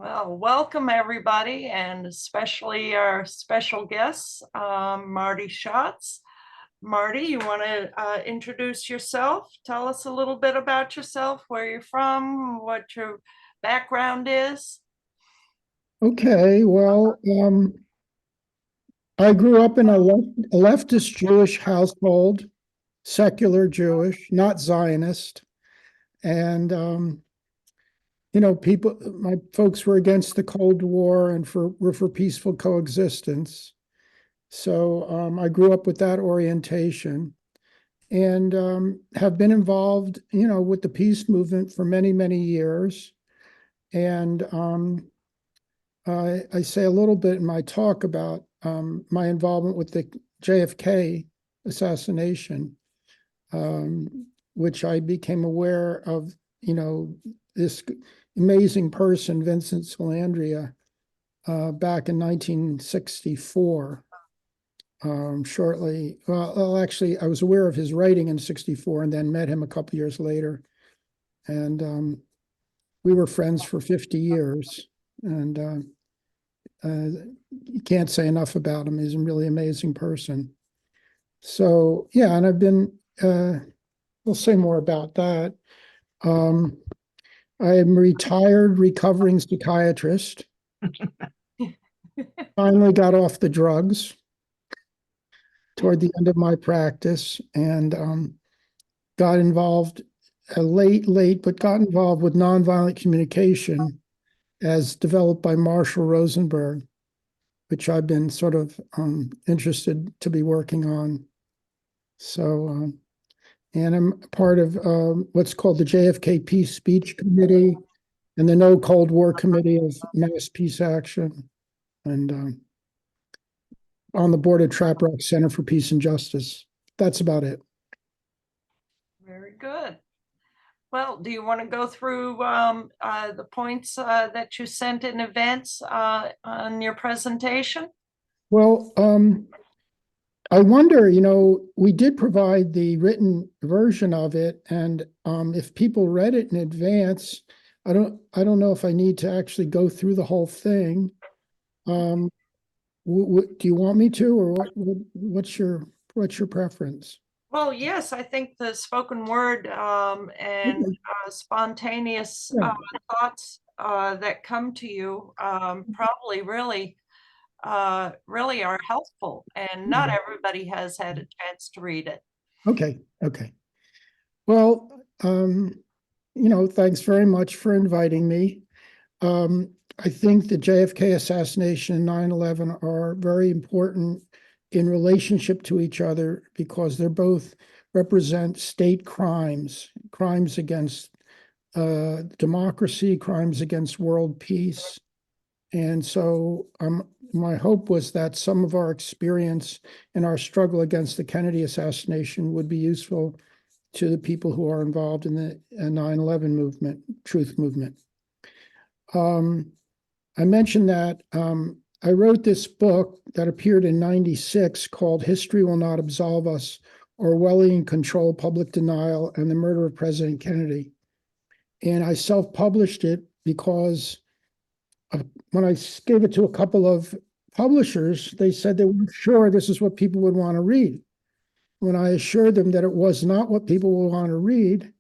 Well, welcome everybody, and especially our special guests, Marty Schotz. Marty, you want to introduce yourself? Tell us a little bit about yourself, where you're from, what your background is. Okay, well, I grew up in a leftist Jewish household, secular Jewish, not Zionist. And, my folks were against the Cold War and were for peaceful coexistence. So I grew up with that orientation and have been involved, with the peace movement for many, many years. And I say a little bit in my talk about my involvement with the JFK assassination, which I became aware of, this amazing person, Vincent Salandria, back in 1964. Actually, I was aware of his writing in 64 and then met him a couple years later. And we were friends for 50 years. And you can't say enough about him. He's a really amazing person. So, yeah, and I've been, we'll say more about that. I am a retired recovering psychiatrist. Finally got off the drugs toward the end of my practice and got involved late, but got involved with nonviolent communication as developed by Marshall Rosenberg, which I've been sort of interested to be working on. So, and I'm part of what's called the JFK Peace Speech Committee and the No Cold War Committee of Mass Peace Action, and on the board of Trap Rock Center for Peace and Justice. That's about it. Very good. Well, do you want to go through the points that you sent in advance on your presentation? Well, I wonder, we did provide the written version of it, and if people read it in advance, I don't know if I need to actually go through the whole thing. Do you want me to, or what's your preference? Well, yes, I think the spoken word and spontaneous thoughts that come to you probably really are helpful, and not everybody has had a chance to read it. Okay. Well, thanks very much for inviting me. I think the JFK assassination and 9/11 are very important in relationship to each other because they're both represent state crimes against democracy, crimes against world peace. And so my hope was that some of our experience in our struggle against the Kennedy assassination would be useful to the people who are involved in the 9/11 movement, truth movement. I mentioned that I wrote this book that appeared in '96 called History Will Not Absolve Us, Orwellian Control, Public Denial, and the Murder of President Kennedy. And I self-published it because when I gave it to a couple of publishers, they said they weren't sure this is what people would want to read. When I assured them that it was not what people would want to read,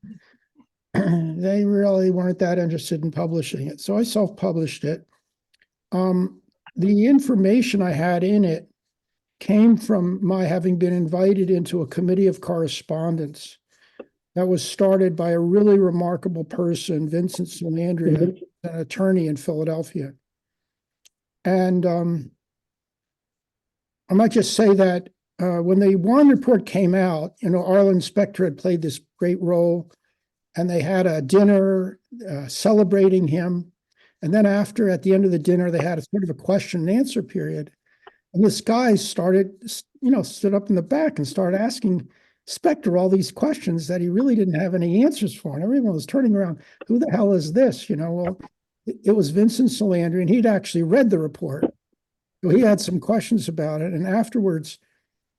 they really weren't that interested in publishing it. So I self-published it. The information I had in it came from my having been invited into a committee of correspondence that was started by a really remarkable person, Vincent Salandria, an attorney in Philadelphia. And I might just say that when the Warren Report came out, Arlen Specter had played this great role, and they had a dinner celebrating him. And then at the end of the dinner, they had a sort of a question and answer period. And this guy stood up in the back and started asking Specter all these questions that he really didn't have any answers for. And everyone was turning around, who the hell is this? Well, it was Vincent Salandria, and he'd actually read the report. So he had some questions about it. And afterwards,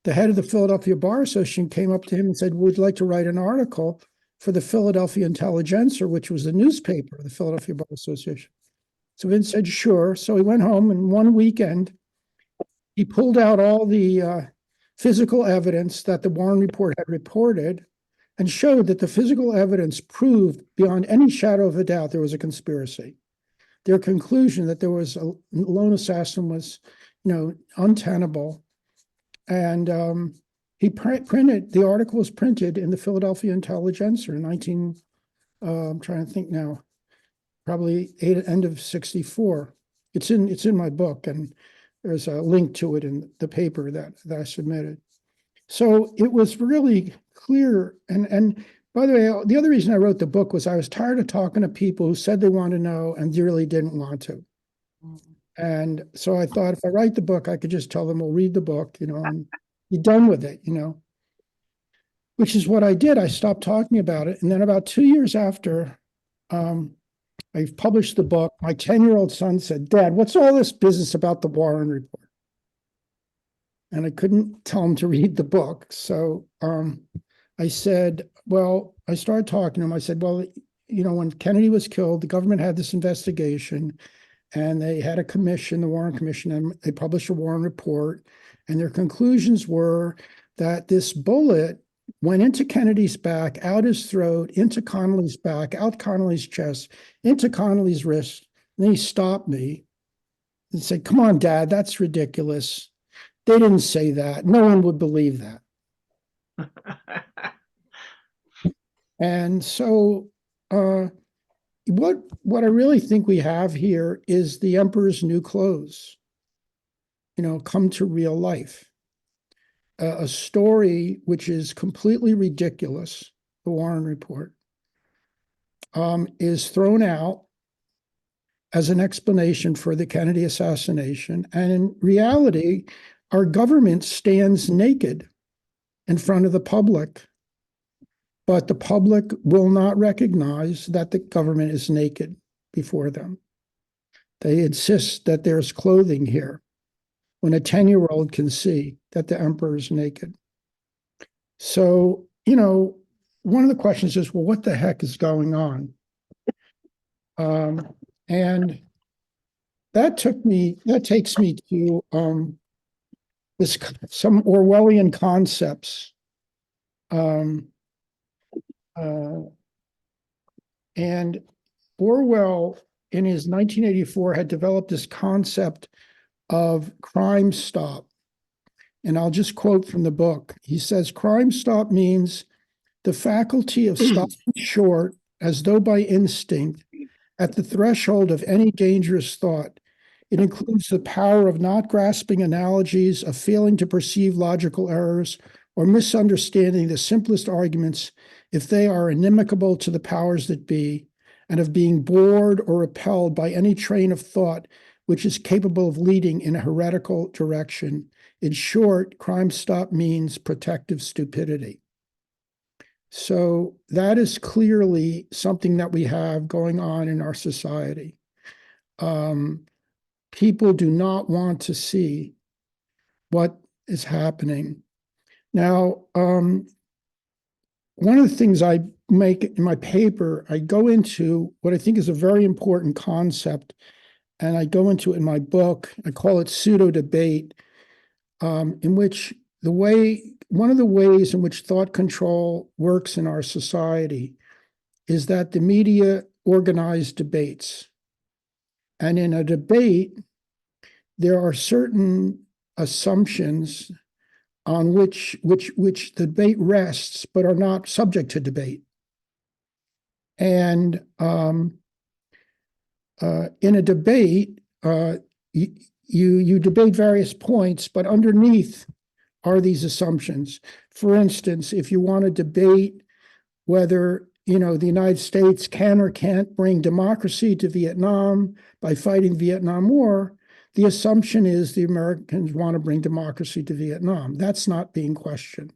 the head of the Philadelphia Bar Association came up to him and said, would you like to write an article for the Philadelphia Intelligencer, which was the newspaper of the Philadelphia Bar Association? So Vince said, sure. So he went home, and one weekend, he pulled out all the physical evidence that the Warren report had reported and showed that the physical evidence proved beyond any shadow of a doubt there was a conspiracy. Their conclusion that there was a lone assassin was, untenable. And he printed, the article was printed in the Philadelphia Intelligencer in I'm trying to think now, probably end of 64. It's in my book, and there's a link to it in the paper that I submitted. So it was really clear. And by the way, the other reason I wrote the book was I was tired of talking to people who said they wanted to know and really didn't want to. And so I thought, if I write the book, I could just tell them, we'll read the book, and be done with it, which is what I did. I stopped talking about it. And then about 2 years after I published the book, my 10-year-old son said, Dad, what's all this business about the Warren report? And I couldn't tell him to read the book. So I said, well, I started talking to him. I said, well, when Kennedy was killed, the government had this investigation, and they had a commission, the Warren Commission, and they published a Warren report. And their conclusions were that this bullet went into Kennedy's back, out his throat, into Connolly's back, out Connolly's chest, into Connolly's wrist. And he stopped me and said, come on, Dad, that's ridiculous. They didn't say that. No one would believe that. And so what I really think we have here is the emperor's new clothes, come to real life. A story which is completely ridiculous, the Warren report, is thrown out as an explanation for the Kennedy assassination. And in reality, our government stands naked in front of the public, but the public will not recognize that the government is naked before them. They insist that there's clothing here, when a 10-year-old can see that the emperor is naked. So, one of the questions is, well, what the heck is going on? And that takes me to some Orwellian concepts. And Orwell, in his 1984, had developed this concept of crime stop. And I'll just quote from the book. He says, crime stop means the faculty of stopping short, as though by instinct, at the threshold of any dangerous thought. It includes the power of not grasping analogies, of failing to perceive logical errors, or misunderstanding the simplest arguments if they are inimical to the powers that be, and of being bored or repelled by any train of thought which is capable of leading in a heretical direction. In short, crime stop means protective stupidity. So that is clearly something that we have going on in our society. People do not want to see what is happening. Now, one of the things I make in my paper, I go into what I think is a very important concept, and I go into it in my book. I call it pseudo debate, in which one of the ways in which thought control works in our society is that the media organize debates. And in a debate, there are certain assumptions on which the debate rests, but are not subject to debate. And in a debate, you debate various points, but underneath are these assumptions. For instance, if you want to debate whether the United States can or can't bring democracy to Vietnam by fighting Vietnam War, the assumption is the Americans want to bring democracy to Vietnam. That's not being questioned.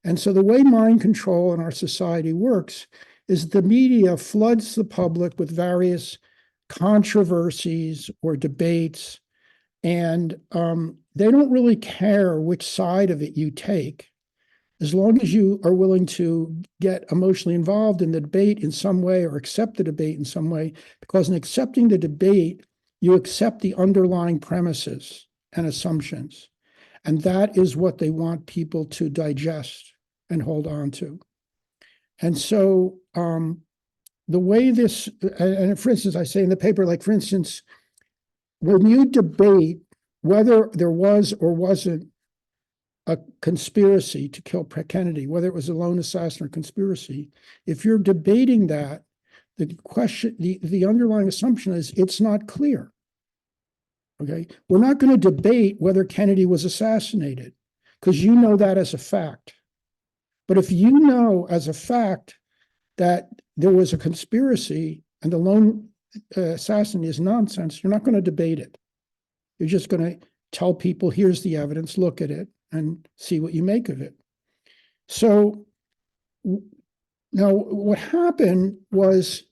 And so the way mind control in our society works is the media floods the public with various controversies or debates, and they don't really care which side of it you take. as long as you are willing to get emotionally involved in the debate in some way or accept the debate in some way, because in accepting the debate, you accept the underlying premises and assumptions. And that is what they want people to digest and hold on to. And so the way this, and for instance, I say in the paper, like, for instance, when you debate whether there was or wasn't a conspiracy to kill Kennedy, whether it was a lone assassin or conspiracy, if you're debating that, the question, the underlying assumption is it's not clear. Okay, we're not going to debate whether Kennedy was assassinated because you know that as a fact. But if you know as a fact that there was a conspiracy and the lone assassin is nonsense, you're not going to debate it. You're just going to tell people, here's the evidence, look at it, and see what you make of it. So now what happened was,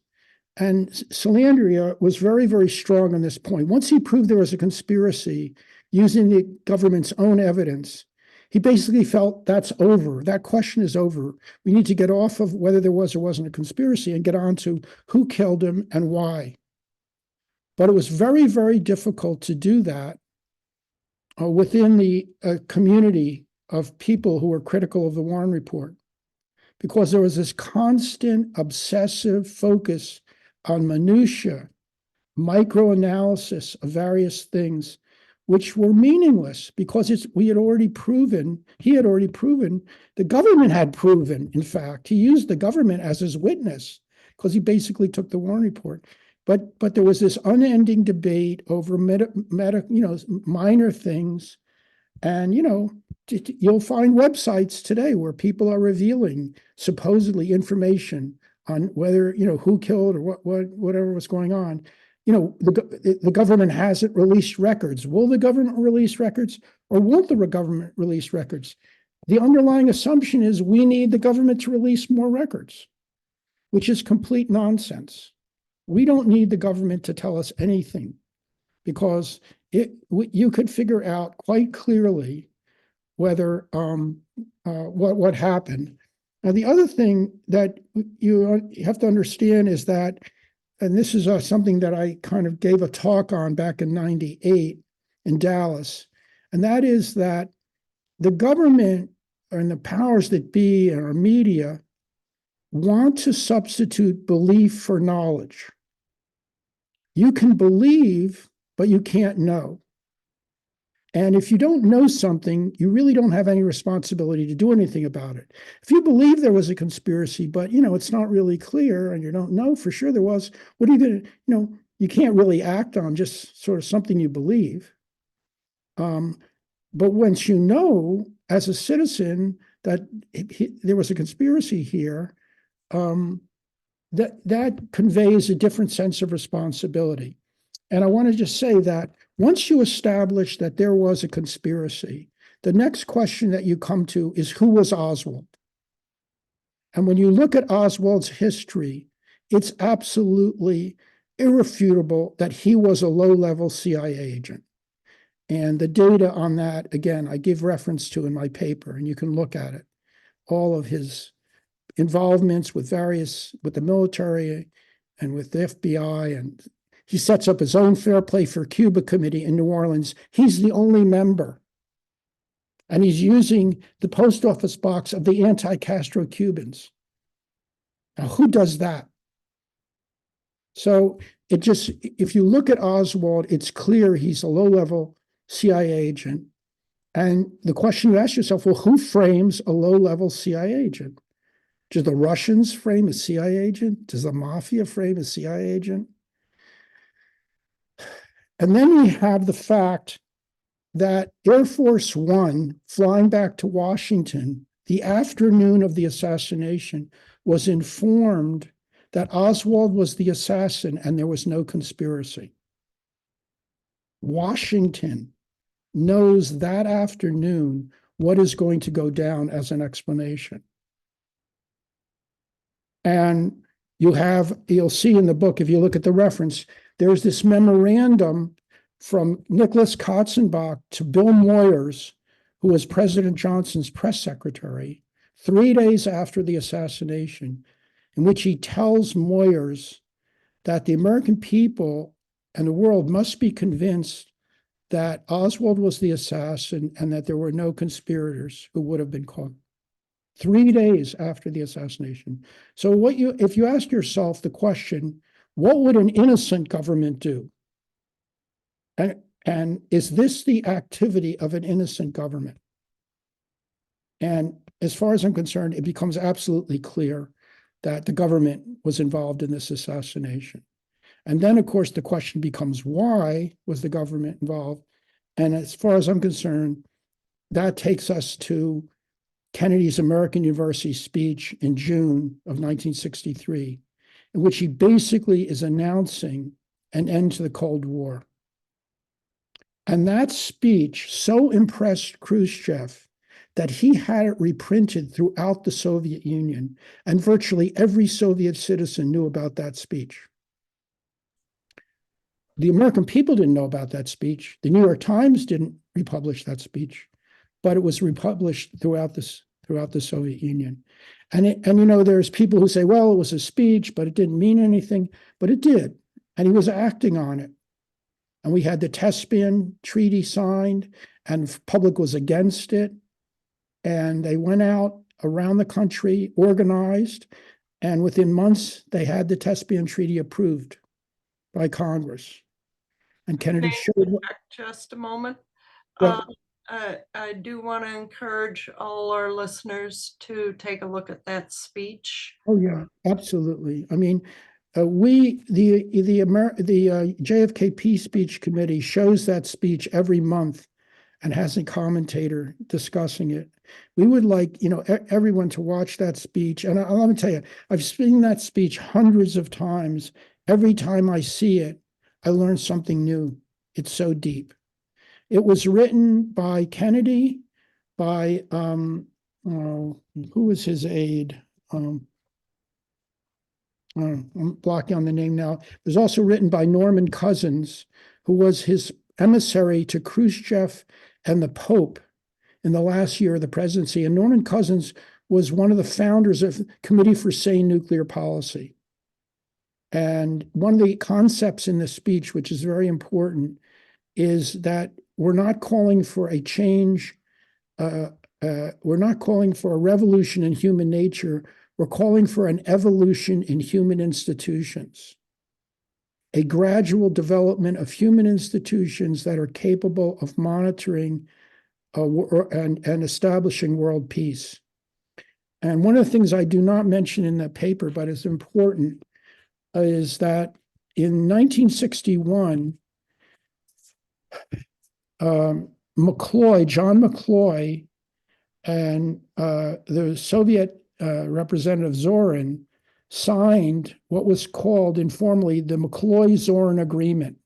and Salandria was very, very strong on this point. Once he proved there was a conspiracy using the government's own evidence, he basically felt that's over. That question is over. We need to get off of whether there was or wasn't a conspiracy and get on to who killed him and why. But it was very, very difficult to do that within the community of people who were critical of the Warren Report, because there was this constant obsessive focus on minutia, microanalysis of various things, which were meaningless because he had already proven, the government had proven, in fact, he used the government as his witness because he basically took the Warren Report. But there was this unending debate over minor things. And, you'll find websites today where people are revealing supposedly information on whether, who killed or whatever was going on. The government hasn't released records. Will the government release records or won't the government release records? The underlying assumption is we need the government to release more records, which is complete nonsense. We don't need the government to tell us anything because you could figure out quite clearly whether what happened. Now, the other thing that you have to understand is that, and this is something that I kind of gave a talk on back in '98 in Dallas, and that is that the government and the powers that be and our media want to substitute belief for knowledge. You can believe, but you can't know. And if you don't know something, you really don't have any responsibility to do anything about it. If you believe there was a conspiracy, but it's not really clear and you don't know for sure there was, what are you going to, you can't really act on just sort of something you believe. But once you know as a citizen that there was a conspiracy here, that conveys a different sense of responsibility. And I want to just say that once you establish that there was a conspiracy, the next question that you come to is who was Oswald? And when you look at Oswald's history, it's absolutely irrefutable that he was a low-level CIA agent. And the data on that, again, I give reference to in my paper, and you can look at it. All of his involvements with the military and with the FBI, and he sets up his own Fair Play for Cuba committee in New Orleans. He's the only member. And he's using the post office box of the anti-Castro Cubans. Now, who does that? So if you look at Oswald, it's clear he's a low-level CIA agent. And the question you ask yourself, well, who frames a low-level CIA agent? Do the Russians frame a CIA agent? Does the mafia frame a CIA agent? And then we have the fact that Air Force One, flying back to Washington the afternoon of the assassination, was informed that Oswald was the assassin and there was no conspiracy. Washington knows that afternoon what is going to go down as an explanation. And you'll see in the book, if you look at the reference, there's this memorandum from Nicholas Katzenbach to Bill Moyers, who was President Johnson's press secretary, 3 days after the assassination, in which he tells Moyers that the American people and the world must be convinced that Oswald was the assassin and that there were no conspirators who would have been caught. 3 days after the assassination. So if you ask yourself the question, what would an innocent government do? And is this the activity of an innocent government? And as far as I'm concerned, it becomes absolutely clear that the government was involved in this assassination. And then, of course, the question becomes, why was the government involved? And as far as I'm concerned, that takes us to Kennedy's American University speech in June of 1963, in which he basically is announcing an end to the Cold War. And that speech so impressed Khrushchev that he had it reprinted throughout the Soviet Union, and virtually every Soviet citizen knew about that speech. The American people didn't know about that speech. The New York Times didn't republish that speech, but it was republished throughout the Soviet Union. And there's people who say, well, it was a speech, but it didn't mean anything, but it did. And he was acting on it. And we had the Thespian Treaty signed, and the public was against it. And they went out around the country, organized, and within months, they had the Thespian Treaty approved by Congress. And Kennedy showed. Just a moment. Well, I do want to encourage all our listeners to take a look at that speech. Oh yeah, absolutely. I mean, the JFK Peace Speech Committee shows that speech every month and has a commentator discussing it. We would like, everyone to watch that speech. And let me tell you, I've seen that speech hundreds of times. Every time I see it, I learn something new. It's so deep. It was written by Kennedy, by, who was his aide? I'm blocking on the name now. It was also written by Norman Cousins, who was his emissary to Khrushchev and the Pope in the last year of the presidency. And Norman Cousins was one of the founders of the Committee for Sane Nuclear Policy. And one of the concepts in the speech, which is very important, is that we're not calling for a change. We're not calling for a revolution in human nature. We're calling for an evolution in human institutions, a gradual development of human institutions that are capable of monitoring and establishing world peace. And one of the things I do not mention in the paper, but is important, is that in 1961, John McCloy, and the Soviet Representative Zorin signed what was called informally the McCloy-Zorin Agreement.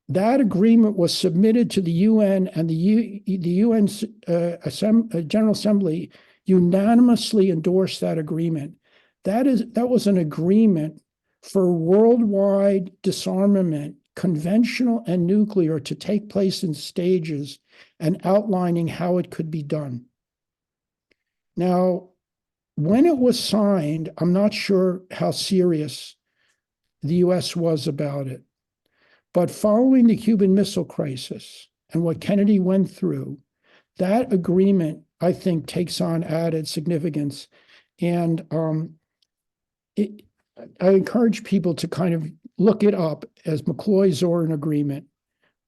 That agreement was submitted to the UN, and the UN General Assembly unanimously endorsed that agreement. That was an agreement for worldwide disarmament, conventional and nuclear, to take place in stages and outlining how it could be done. Now, when it was signed, I'm not sure how serious the US was about it. But following the Cuban Missile Crisis and what Kennedy went through, that agreement, I think, takes on added significance. And I encourage people to kind of look it up as McCloy-Zorin Agreement.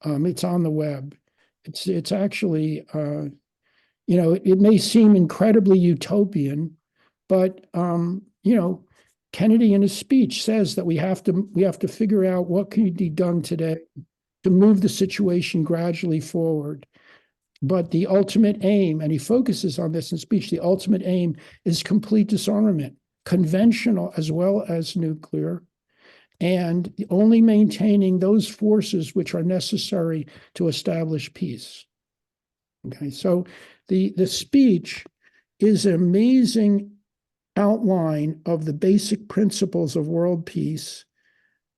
It's on the web. It's actually, it may seem incredibly utopian, but Kennedy in his speech says that we have to figure out what can be done today to move the situation gradually forward. But the ultimate aim, and he focuses on this in speech, the ultimate aim is complete disarmament, conventional as well as nuclear, and only maintaining those forces which are necessary to establish peace. Okay, so the speech is an amazing outline of the basic principles of world peace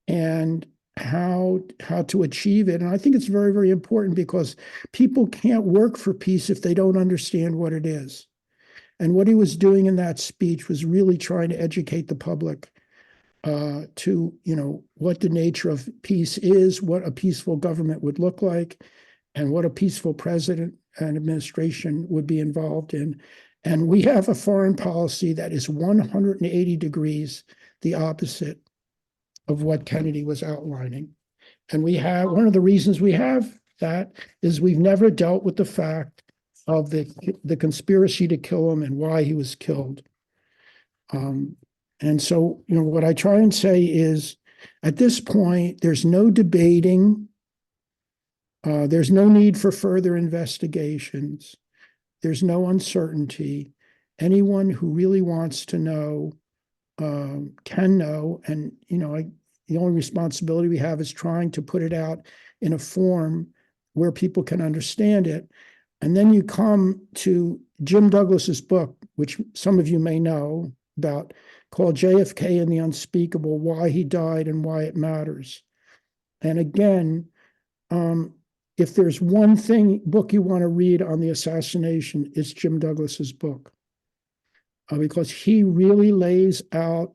and how to achieve it. And I think it's very, very important because people can't work for peace if they don't understand what it is. And what he was doing in that speech was really trying to educate the public to, what the nature of peace is, what a peaceful government would look like, and what a peaceful president and administration would be involved in. And we have a foreign policy that is 180 degrees the opposite of what Kennedy was outlining. And one of the reasons we have that is we've never dealt with the fact of the conspiracy to kill him and why he was killed. And so, what I try and say is, at this point, there's no debating. There's no need for further investigations. There's no uncertainty. Anyone who really wants to know can know. And, the only responsibility we have is trying to put it out in a form where people can understand it. And then you come to Jim Douglas's book, which some of you may know about, called JFK and the Unspeakable, Why He Died and Why It Matters. And again, if there's one book you want to read on the assassination, it's Jim Douglas's book, because he really lays out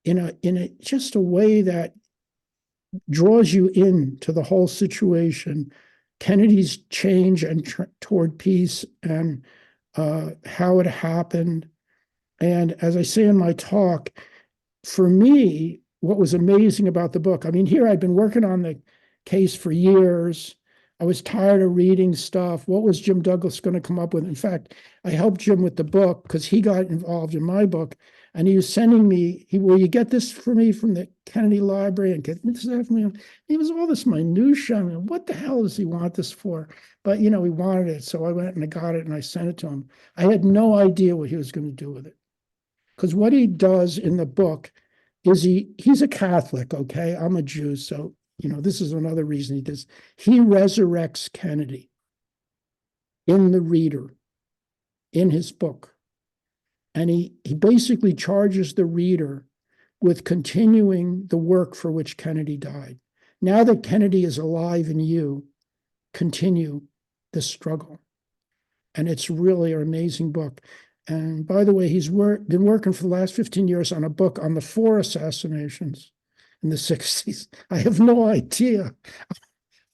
in just a way that draws you into the whole situation, Kennedy's change and toward peace, and how it happened. And as I say in my talk, for me, what was amazing about the book, here I'd been working on the case for years. I was tired of reading stuff. What was Jim Douglas going to come up with? In fact, I helped Jim with the book because he got involved in my book. And he was sending me, will you get this for me from the Kennedy Library? And get this for me. It was all this minutia. What the hell does he want this for? But, he wanted it. So I went and I got it and I sent it to him. I had no idea what he was going to do with it. Because what he does in the book is he's a Catholic, okay? I'm a Jew, so, this is another reason he does. He resurrects Kennedy in the reader, in his book. And he basically charges the reader with continuing the work for which Kennedy died. Now that Kennedy is alive in you, continue the struggle. And it's really an amazing book. And by the way, he's been working for the last 15 years on a book on the 4 assassinations in the 60s. I have no idea.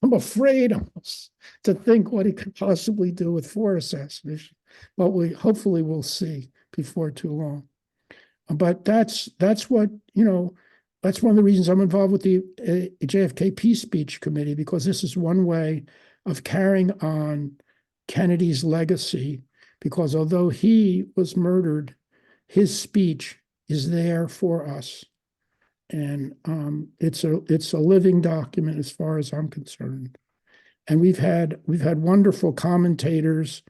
I'm afraid almost to think what he could possibly do with 4 assassinations. But hopefully we'll see before too long. But that's what, that's one of the reasons I'm involved with the JFK Peace Speech Committee, because this is one way of carrying on Kennedy's legacy. Because although he was murdered, his speech is there for us. And it's a living document as far as I'm concerned. And we've had wonderful commentators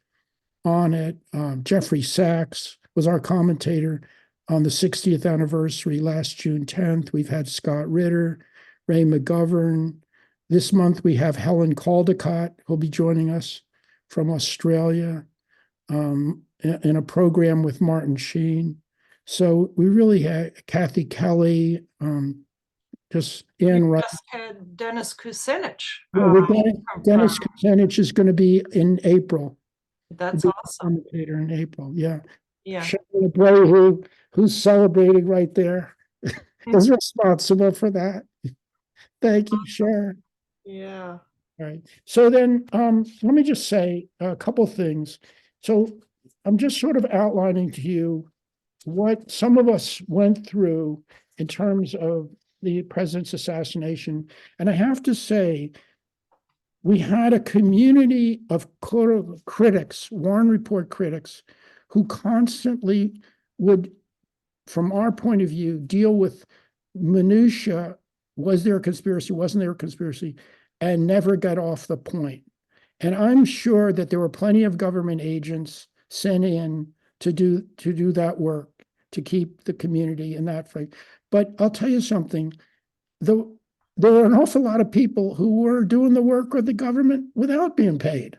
on it. Jeffrey Sachs was our commentator on the 60th anniversary last June 10th. We've had Scott Ritter, Ray McGovern. This month we have Helen Caldecott, who'll be joining us from Australia in a program with Martin Sheen. So we really had Kathy Kelly, just Ann Wright. Just had Dennis Kucinich. Dennis Kucinich is going to be in April. That's awesome. Commentator in April, yeah. Yeah. Sharon LeBray, who's celebrating right there, is responsible for that. Thank you, Sharon. Yeah. All right. So then let me just say a couple things. So I'm just sort of outlining to you what some of us went through in terms of the president's assassination. And I have to say, we had a community of critics, Warren Report critics, who constantly would, from our point of view, deal with minutia. Was there a conspiracy? Wasn't there a conspiracy? And never got off the point. And I'm sure that there were plenty of government agents sent in to do that work, to keep the community in that fight. But I'll tell you something, there were an awful lot of people who were doing the work of the government without being paid.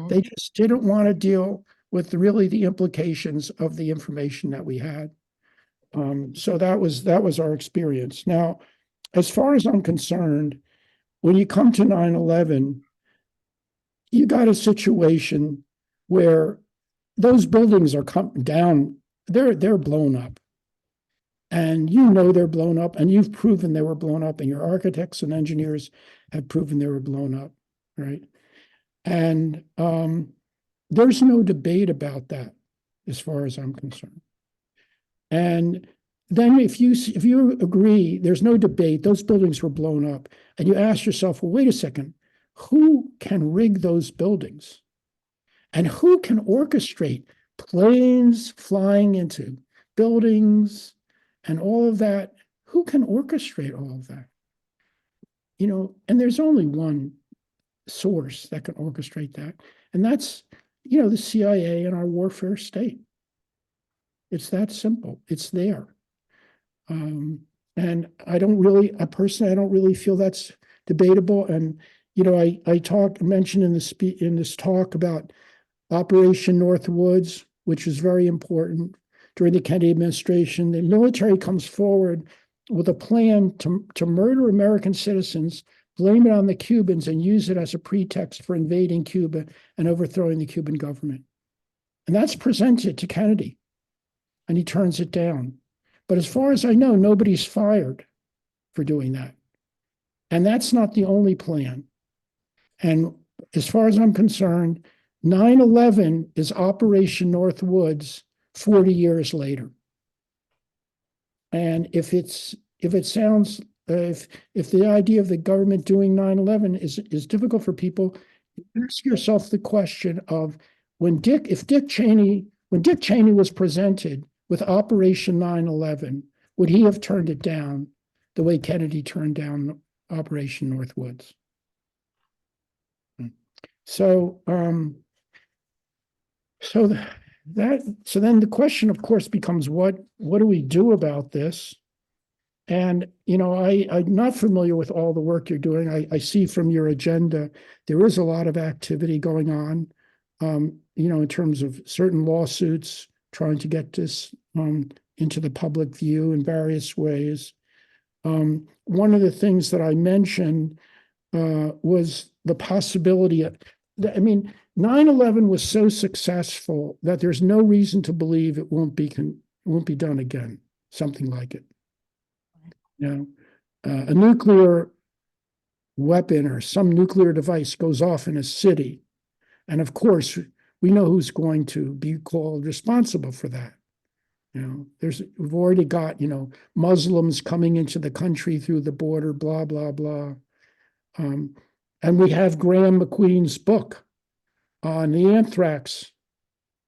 They just didn't want to deal with really the implications of the information that we had. So that was our experience. Now, as far as I'm concerned, when you come to 9/11, you got a situation where those buildings are coming down. They're blown up. And you know they're blown up, and you've proven they were blown up, and your architects and engineers have proven they were blown up, right? And there's no debate about that, as far as I'm concerned. And then if you agree, there's no debate, those buildings were blown up, and you ask yourself, well, wait a second, who can rig those buildings? And who can orchestrate planes flying into buildings and all of that? Who can orchestrate all of that? You know, and there's only one source that can orchestrate that, and that's, you know, the CIA and our warfare state. It's that simple. It's there. And I personally, I don't really feel that's debatable. And, you know, I mentioned in this talk about Operation Northwoods, which is very important during the Kennedy administration. The military comes forward with a plan to murder American citizens, blame it on the Cubans, and use it as a pretext for invading Cuba and overthrowing the Cuban government. And that's presented to Kennedy, and he turns it down. But as far as I know, nobody's fired for doing that. And that's not the only plan. And as far as I'm concerned, 9/11 is Operation Northwoods 40 years later. And if the idea of the government doing 9/11 is difficult for people, ask yourself the question of when Dick Cheney was presented with Operation 9/11, would he have turned it down the way Kennedy turned down Operation Northwoods? So then the question, of course, becomes what do we do about this? And, you know, I'm not familiar with all the work you're doing. I see from your agenda, there is a lot of activity going on, you know, in terms of certain lawsuits, trying to get this into the public view in various ways. One of the things that I mentioned was the possibility of, 9/11 was so successful that there's no reason to believe it won't be done again, something like it. You know, a nuclear weapon or some nuclear device goes off in a city, and of course, we know who's going to be called responsible for that. You know, we've already got, you know, Muslims coming into the country through the border, blah, blah, blah. And we have Graham McQueen's book on the anthrax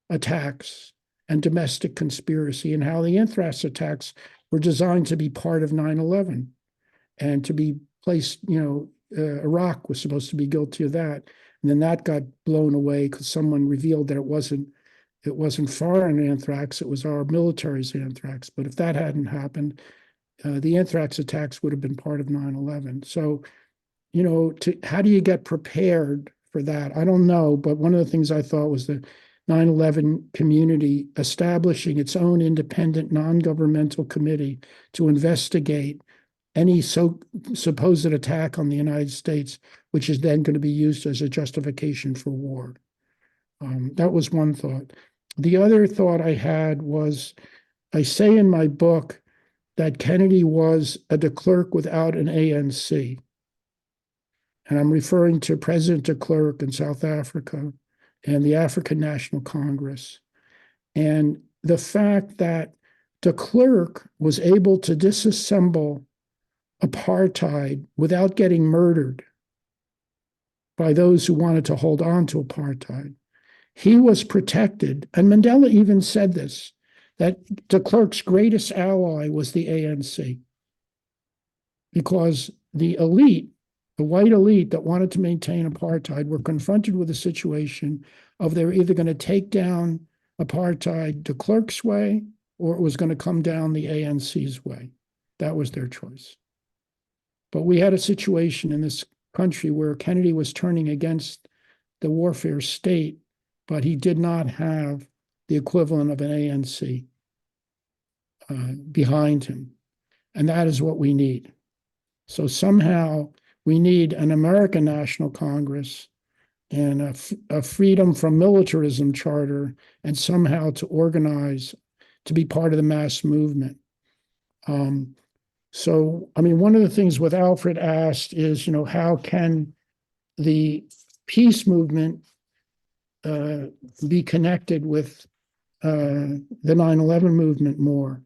attacks and domestic conspiracy, and how the anthrax attacks were designed to be part of 9/11 and to be placed, you know, Iraq was supposed to be guilty of that. And then that got blown away because someone revealed that it wasn't foreign anthrax, it was our military's anthrax. But if that hadn't happened, the anthrax attacks would have been part of 9/11. So, you know, how do you get prepared for that? I don't know, but one of the things I thought was the 9/11 community establishing its own independent non-governmental committee to investigate any supposed attack on the United States, which is then going to be used as a justification for war. That was one thought. The other thought I had was, I say in my book that Kennedy was a de Klerk without an ANC. And I'm referring to President de Klerk in South Africa and the African National Congress. And the fact that de Klerk was able to disassemble apartheid without getting murdered by those who wanted to hold on to apartheid. He was protected, and Mandela even said this, that de Klerk's greatest ally was the ANC, because the elite, the white elite that wanted to maintain apartheid, were confronted with a situation of they were either going to take down apartheid de Klerk's way, or it was going to come down the ANC's way. That was their choice. But we had a situation in this country where Kennedy was turning against the warfare state, but he did not have the equivalent of an ANC behind him. And that is what we need. So somehow we need an American National Congress and a freedom from militarism charter, and somehow to organize, to be part of the mass movement. So, I mean, one of the things what Alfred asked is, how can the peace movement be connected with the 9/11 movement more?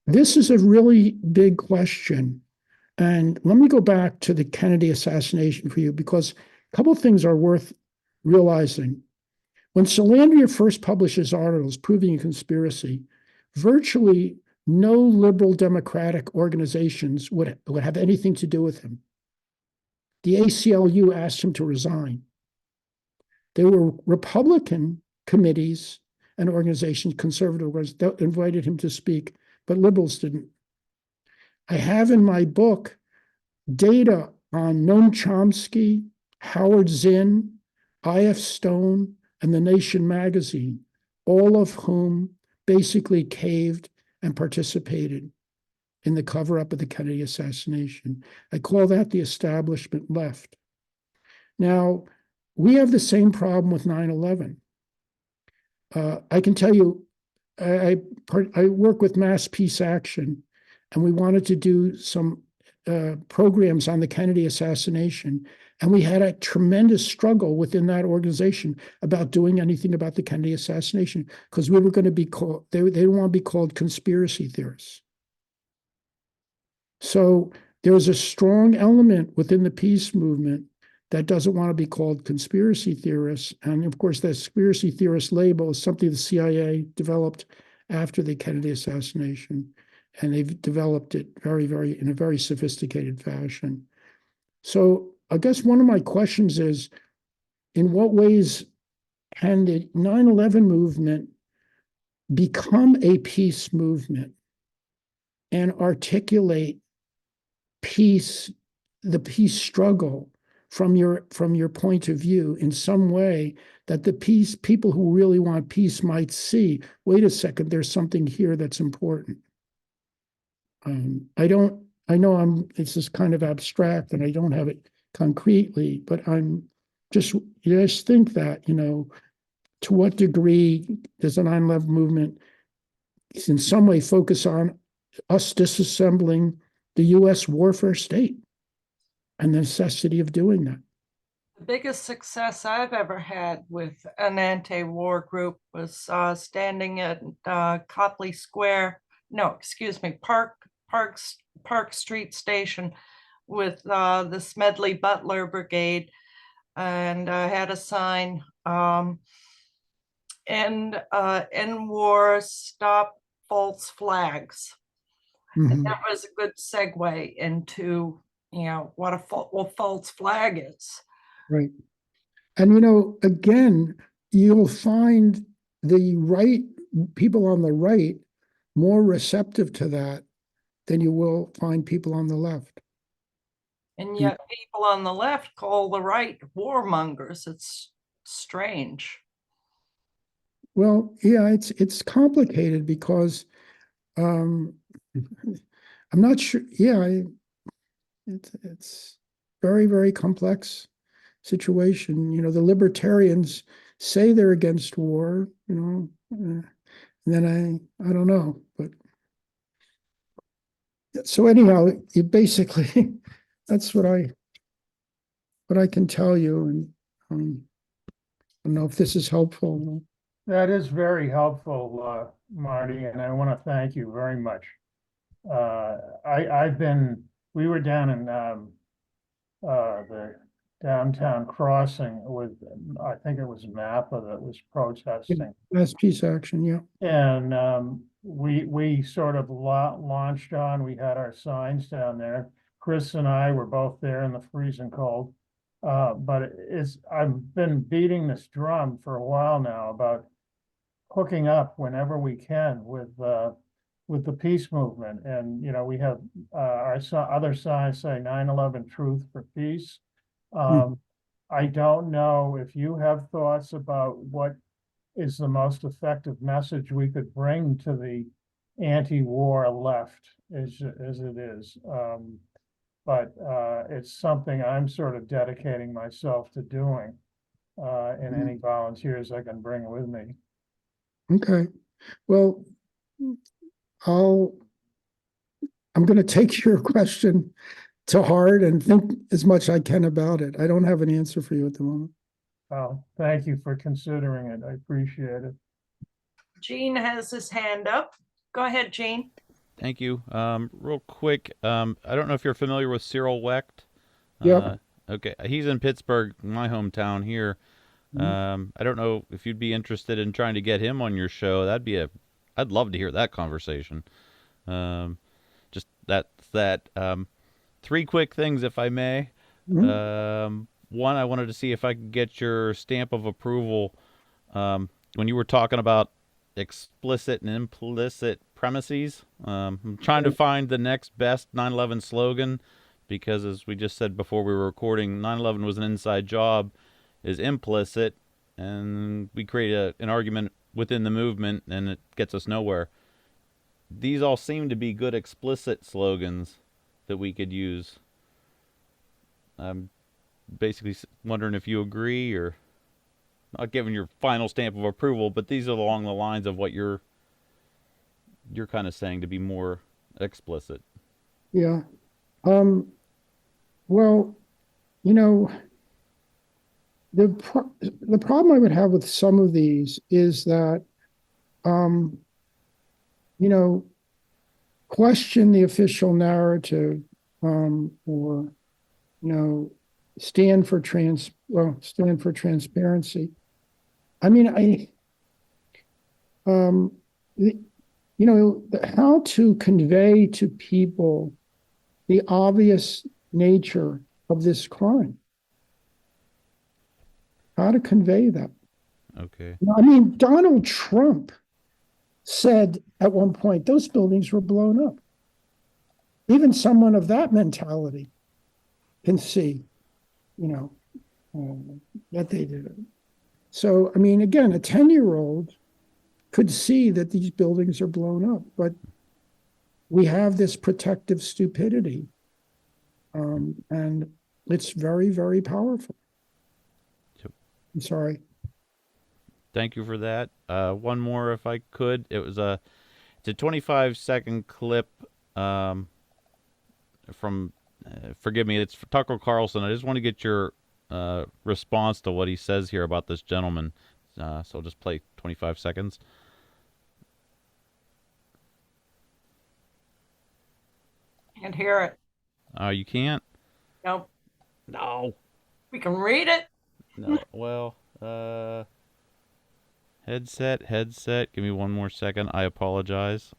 This is a really big question. And let me go back to the Kennedy assassination for you, because a couple of things are worth realizing. When Salandria first published his articles proving a conspiracy, virtually no liberal democratic organizations would have anything to do with him. The ACLU asked him to resign. There were Republican committees and organizations, conservative ones, that invited him to speak, but liberals didn't. I have in my book data on Noam Chomsky, Howard Zinn, I.F. Stone, and The Nation magazine, all of whom basically caved and participated in the cover-up of the Kennedy assassination. I call that the establishment left. Now, we have the same problem with 9/11. I can tell you, I work with Mass Peace Action, and we wanted to do some programs on the Kennedy assassination. And we had a tremendous struggle within that organization about doing anything about the Kennedy assassination, because we were going to be called, they didn't want to be called conspiracy theorists. So there's a strong element within the peace movement that doesn't want to be called conspiracy theorists. And of course, the conspiracy theorist label is something the CIA developed after the Kennedy assassination. And they've developed it in a very sophisticated fashion. So I guess one of my questions is, in what ways can the 9/11 movement become a peace movement and articulate peace, the peace struggle from your point of view in some way that the people who really want peace might see, wait a second, there's something here that's important. I know it's just kind of abstract and I don't have it concretely, but I'm just think that, to what degree does the 9/11 movement in some way focus on us disassembling the U.S. warfare state and the necessity of doing that? The biggest success I've ever had with an anti-war group was standing at Copley Square, no, excuse me, Park Street Station with the Smedley Butler Brigade, and I had a sign, end war, stop false flags. And that was a good segue into, what a false flag is. Right. And, again, you'll find the right people on the right more receptive to that than you will find people on the left. And yet people on the left call the right warmongers. It's strange. Well, yeah, it's complicated because I'm not sure. Yeah, it's very, very complex situation. The libertarians say they're against war, and then I don't know, but so anyhow, you basically that's what I can tell you, and I don't know if this is helpful. That is very helpful, Marty, and I want to thank you very much. We were down in the downtown crossing with, I think it was Napa that was protesting. Mass Peace Action, yeah. And we sort of launched on, we had our signs down there. Chris and I were both there in the freezing cold. But I've been beating this drum for a while now about hooking up whenever we can with the peace movement. And, we have our other signs say 9/11 Truth for Peace. I don't know if you have thoughts about what is the most effective message we could bring to the anti-war left as it is. but it's something I'm sort of dedicating myself to doing. And any volunteers I can bring with me. Okay. Well, I'm going to take your question to heart and think as much I can about it. I don't have an answer for you at the moment. Well, thank you for considering it. I appreciate it. Gene has his hand up. Go ahead, Gene. Thank you. Real quick, I don't know if you're familiar with Cyril Wecht. Yep. Okay, he's in Pittsburgh, my hometown here. I don't know if you'd be interested in trying to get him on your show. I'd love to hear that conversation. Just that. Three quick things, if I may. One, I wanted to see if I could get your stamp of approval when you were talking about explicit and implicit premises. I'm trying to find the next best 9/11 slogan because, as we just said before we were recording, 9/11 was an inside job is implicit, and we create an argument within the movement, and it gets us nowhere. These all seem to be good explicit slogans that we could use. I'm basically wondering if you agree, or not giving your final stamp of approval, but these are along the lines of what you're kind of saying to be more explicit. Yeah. Well, you know, the problem I would have with some of these is that, you know, question the official narrative, or, you know, stand for transparency. I mean, you know, how to convey to people the obvious nature of this crime. How to convey that. Okay. I mean, Donald Trump said at one point, those buildings were blown up. Even someone of that mentality can see, you know, that they did it. So, I mean, again, a 10-year-old could see that these buildings are blown up, but we have this protective stupidity. And it's very, very powerful. I'm sorry. Thank you for that. One more, if I could. It's a 25-second clip from. Forgive me, it's Tucker Carlson. I just want to get your response to what he says here about this gentleman. So I'll just play 25 seconds. Can't hear it. You can't? Nope. No. We can read it. No. Well, headset. Give me one more second. I apologize.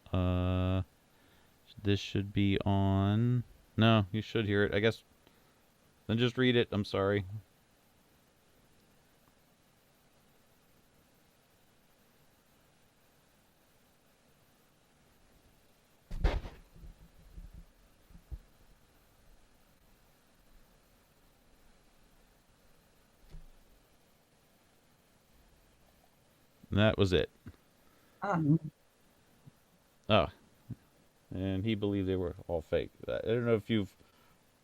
This should be on. No, you should hear it. I guess. Then just read it. I'm sorry. And that was it. Oh. And he believed they were all fake. I don't know if you've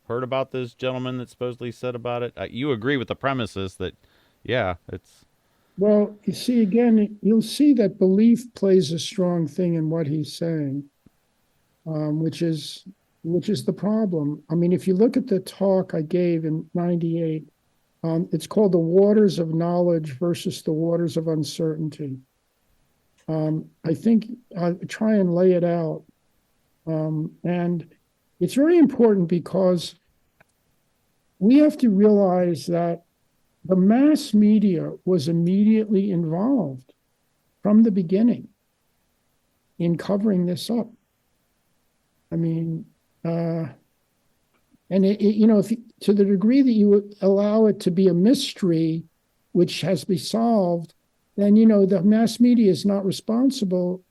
heard about this gentleman that supposedly said about it. You agree with the premises that, yeah, it's. Well, you see, again, you'll see that belief plays a strong thing in what he's saying, which is the problem. I mean, if you look at the talk I gave in '98, it's called The Waters of Knowledge versus the Waters of Uncertainty. I think I'll try and lay it out. And it's very important because we have to realize that the mass media was immediately involved from the beginning in covering this up. I mean, and you know, to the degree that you allow it to be a mystery, which has to be solved, then, you know, the mass media is not responsible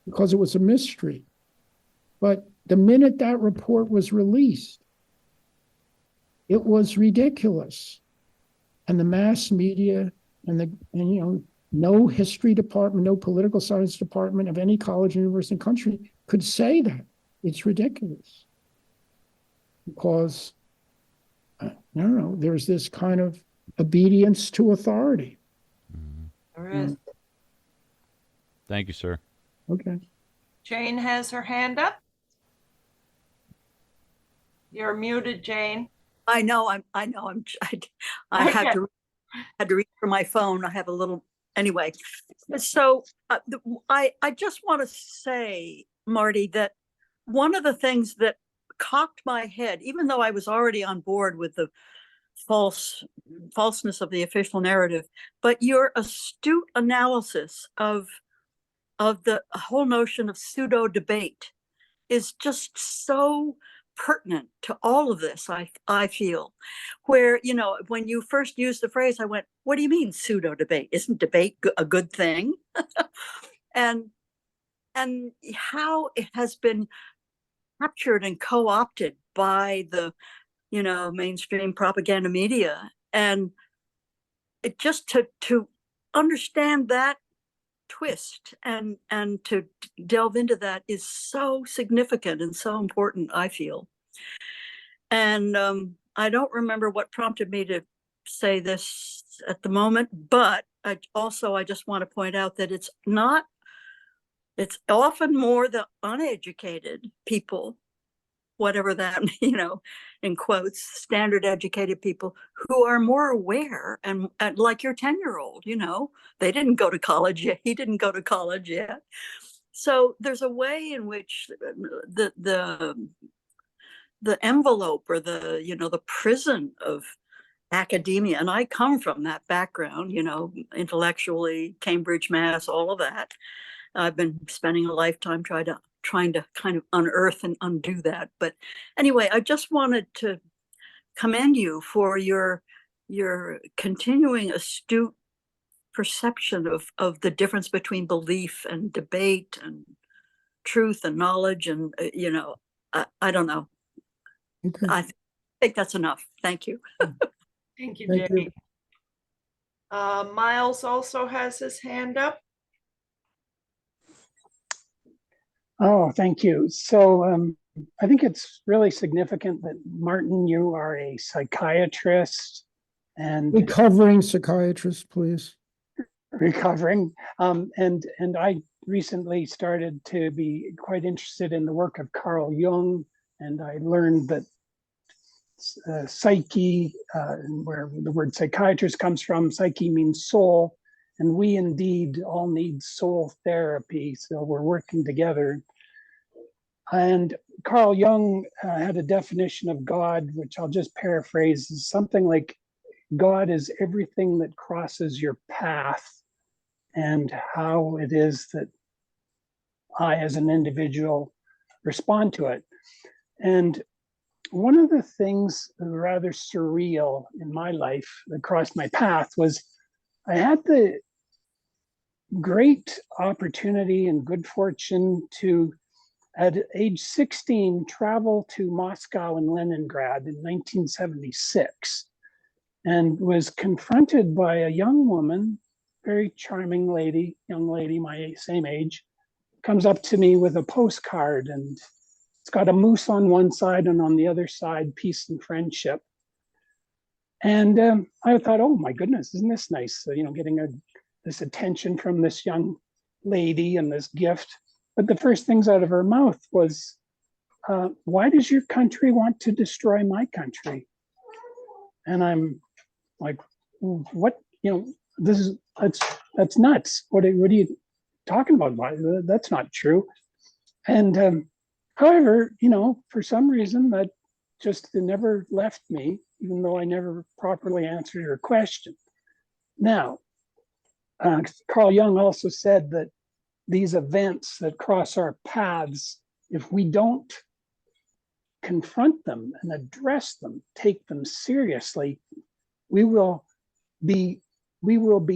because it was a mystery. But the minute that report was released, it was ridiculous. And the mass media and you know, no history department, no political science department of any college, university, and country could say that. It's ridiculous. because I don't know, there's this kind of obedience to authority. There is. Thank you, sir. Okay. Jane has her hand up. You're muted, Jane. I know. I had Okay. to reach for my phone. I have a little anyway. So I just want to say, Marty, that one of the things that cocked my head, even though I was already on board with the falseness of the official narrative, but your astute analysis of the whole notion of pseudo debate is just so pertinent to all of this. I feel, where, you know, when you first used the phrase, I went, what do you mean pseudo debate? Isn't debate a good thing? and how it has been captured and co-opted by the, you know, mainstream propaganda media. And it just to understand that twist and to delve into that is so significant and so important, I feel. And I don't remember what prompted me to say this at the moment, but I just want to point out that it's often more the uneducated people, whatever that, you know, in quotes, standard educated people, who are more aware, and like your 10-year-old, you know, they didn't go to college yet. He didn't go to college yet. So there's a way in which the envelope, or the, you know, the prison of academia, and I come from that background, you know, intellectually, Cambridge, Mass, all of that. I've been spending a lifetime trying to kind of unearth and undo that. But anyway, I just wanted to commend you for your continuing astute perception of the difference between belief and debate and truth and knowledge. And, you know, I don't know. Okay. I think that's enough. Thank you. Thank you, Thank Jane. you. Miles also has his hand up. Oh, thank you. So I think it's really significant that, Martin, you are a psychiatrist and Recovering psychiatrist, please. recovering. And I recently started to be quite interested in the work of Carl Jung, and I learned that psyche, where the word psychiatrist comes from, psyche means soul, and we indeed all need soul therapy. So we're working together. And Carl Jung had a definition of God, which I'll just paraphrase, is something like, God is everything that crosses your path, and how it is that I, as an individual, respond to it. And one of the things rather surreal in my life that crossed my path was, I had the great opportunity and good fortune to, at age 16, travel to Moscow and Leningrad in 1976, and was confronted by a young woman, very charming lady, young lady, my same age, comes up to me with a postcard, and it's got a moose on one side, and on the other side, peace and friendship. And I thought, oh my goodness, isn't this nice? You know, getting this attention from this young lady and this gift. But the first things out of her mouth was, why does your country want to destroy my country? And I'm like, what, you know, that's nuts. What are you talking about? That's not true. And however, you know, for some reason that just never left me, even though I never properly answered her question. Now, Carl Jung also said that these events that cross our paths, if we don't confront them and address them, take them seriously, we'll be ruled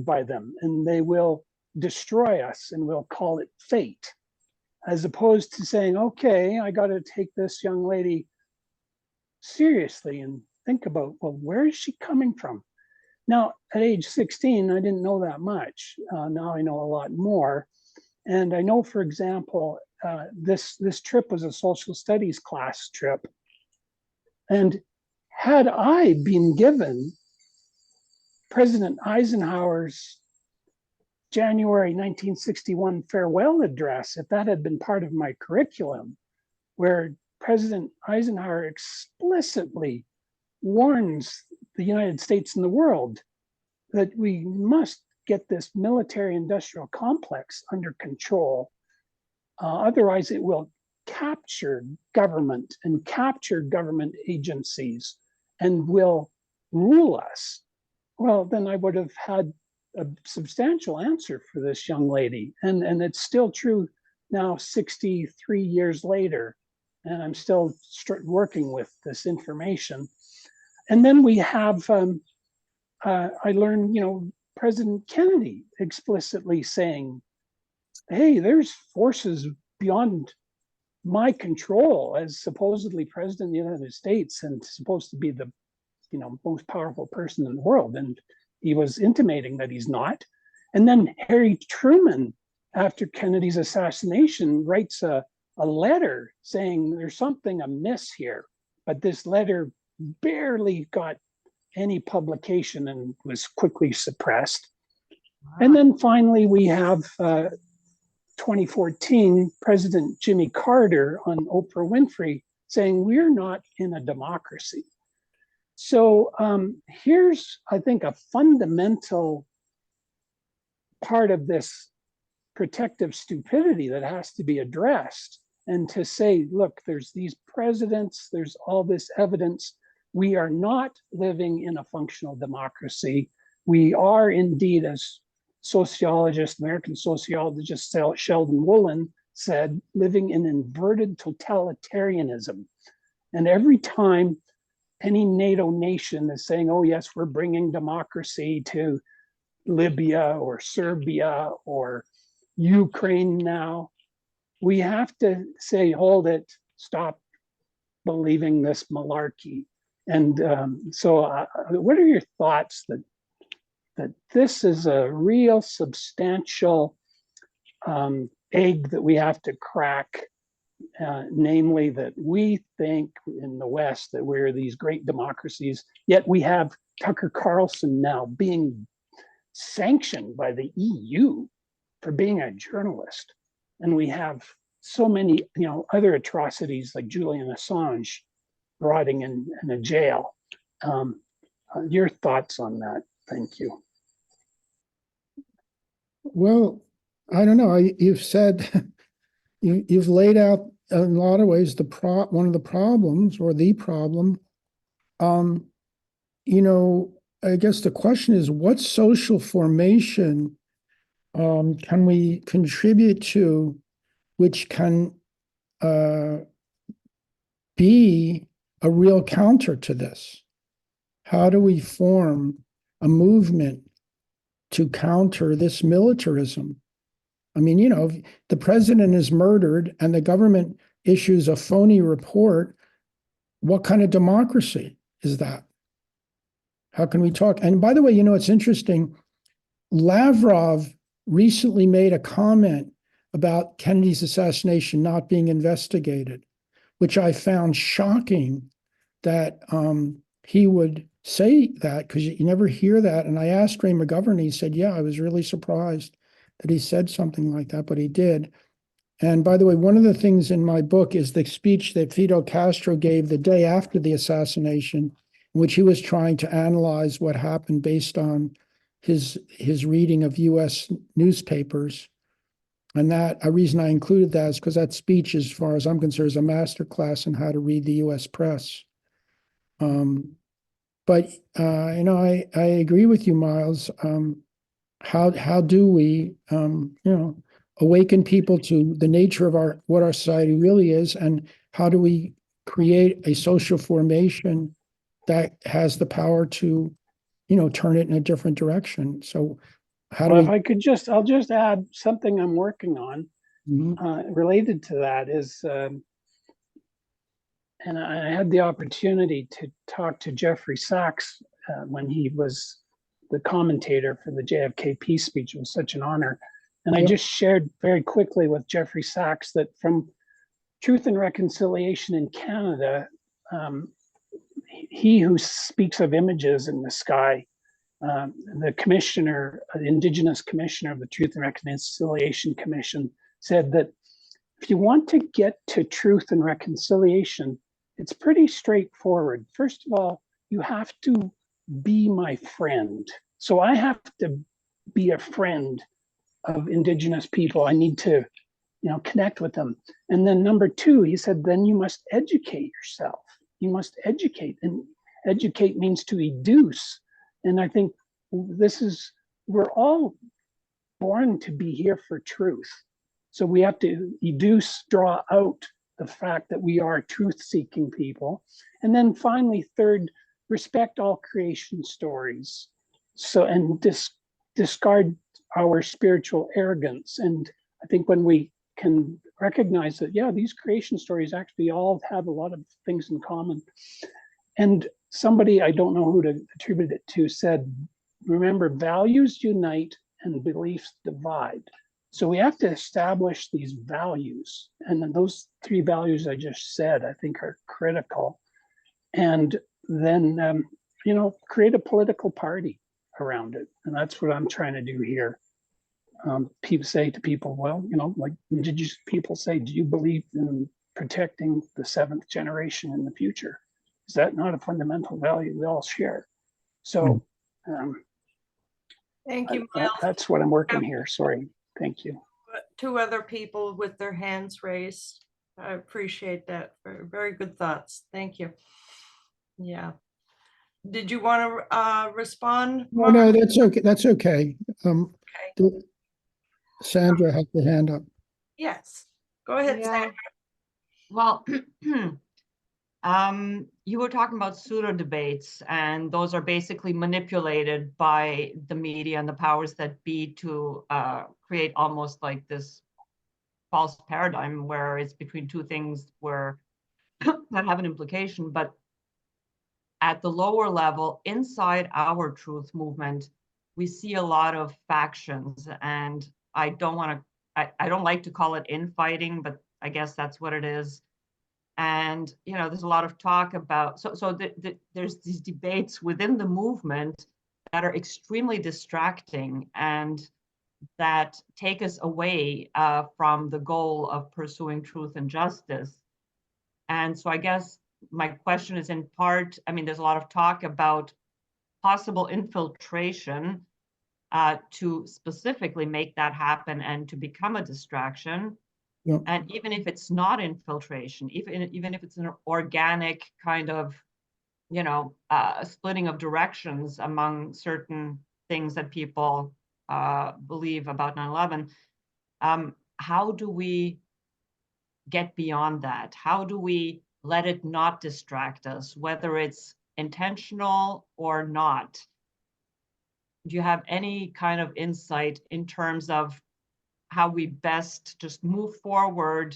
by them, and they will destroy us, and we'll call it fate, as opposed to saying, okay, I got to take this young lady seriously and think about, well, where is she coming from? Now, at age 16, I didn't know that much. Now I know a lot more. And I know, for example, this trip was a social studies class trip. And had I been given President Eisenhower's January 1961 farewell address, if that had been part of my curriculum, where President Eisenhower explicitly warns the United States and the world that we must get this military industrial complex under control. Otherwise, it will capture government and capture government agencies and will rule us. Well, then I would have had a substantial answer for this young lady. And it's still true now, 63 years later, and I'm still working with this information. And then we have, I learned, President Kennedy explicitly saying, hey, there's forces beyond my control as supposedly president of the United States and supposed to be the most powerful person in the world. And he was intimating that he's not. And then Harry Truman, after Kennedy's assassination, writes a letter saying there's something amiss here. But this letter barely got any publication and was quickly suppressed. Wow. And then finally, we have 2014, President Jimmy Carter on Oprah Winfrey saying, we're not in a democracy. So here's, I think, a fundamental part of this protective stupidity that has to be addressed. And to say, look, there's these presidents, there's all this evidence. We are not living in a functional democracy. We are indeed, as American sociologist Sheldon Woolen said, living in inverted totalitarianism. And every time any NATO nation is saying, oh yes, we're bringing democracy to Libya or Serbia or Ukraine now, we have to say, hold it, stop believing this malarkey. And so what are your thoughts that this is a real substantial egg that we have to crack, namely that we think in the West that we're these great democracies, yet we have Tucker Carlson now being sanctioned by the EU for being a journalist. And we have so many other atrocities like Julian Assange rotting in a jail. Your thoughts on that? Thank you. Well, I don't know. You've said, you've laid out in a lot of ways one of the problems or the problem. I guess the question is, what social formation can we contribute to which can be a real counter to this? How do we form a movement to counter this militarism? I mean, the president is murdered and the government issues a phony report. What kind of democracy is that? How can we talk? And by the way, it's interesting. Lavrov recently made a comment about Kennedy's assassination not being investigated, which I found shocking that he would say that, because you never hear that. And I asked Ray McGovern, he said, yeah, I was really surprised that he said something like that, but he did. And by the way, one of the things in my book is the speech that Fidel Castro gave the day after the assassination, in which he was trying to analyze what happened based on his reading of US newspapers. And that a reason I included that is because that speech, as far as I'm concerned, is a masterclass in how to read the US press. But I agree with you, Miles. How do we awaken people to the nature of what our society really is, and how do we create a social formation that has the power to turn it in a different direction? So how do if I could I'll just add something I'm working on related to that is, and I had the opportunity to talk to Jeffrey Sachs when he was the commentator for the JFK peace speech. It was such an honor. And I Yep. just shared very quickly with Jeffrey Sachs that from Truth and Reconciliation in Canada, he who speaks of images in the sky, the commissioner, the Indigenous commissioner of the Truth and Reconciliation Commission, said that if you want to get to truth and reconciliation, it's pretty straightforward. First of all, you have to be my friend. So I have to be a friend of Indigenous people. I need to, connect with them. And then number two, he said, then you must educate yourself. You must educate, and educate means to educe. And I think we're all born to be here for truth. So we have to educe, draw out the fact that we are truth-seeking people. And then finally, third, respect all creation stories. So, and discard our spiritual arrogance. And I think when we can recognize that, yeah, these creation stories actually all have a lot of things in common. And somebody, I don't know who to attribute it to, said, remember, values unite and beliefs divide. So we have to establish these values. And then those three values I just said, I think are critical. And then, create a political party around it. And that's what I'm trying to do here. People say to people, well, like Indigenous people say, do you believe in protecting the seventh generation in the future? Is that not a fundamental value we all share? So Thank you, Miles. that's what I'm working here. Sorry. Thank you. Two other people with their hands raised. I appreciate that. Very, very good thoughts. Thank you. Yeah. Did you want to respond? No, no, that's okay. That's okay. Okay. Sandra had the hand up. Yes. Go ahead, Yeah. Sandra. Well, you were talking about pseudo debates, and those are basically manipulated by the media and the powers that be to create almost like this false paradigm where it's between two things where that have an implication. But at the lower level, inside our truth movement, we see a lot of factions, and I don't like to call it infighting, but I guess that's what it is. And there's a lot of talk about there's these debates within the movement that are extremely distracting and that take us away from the goal of pursuing truth and justice. And so I guess my question is in part, there's a lot of talk about possible infiltration to specifically make that happen and to become a distraction. Yep. And even if it's not infiltration, even if it's an organic kind of, splitting of directions among certain things that people believe about 9/11, how do we get beyond that? How do we let it not distract us, whether it's intentional or not? Do you have any kind of insight in terms of how we best just move forward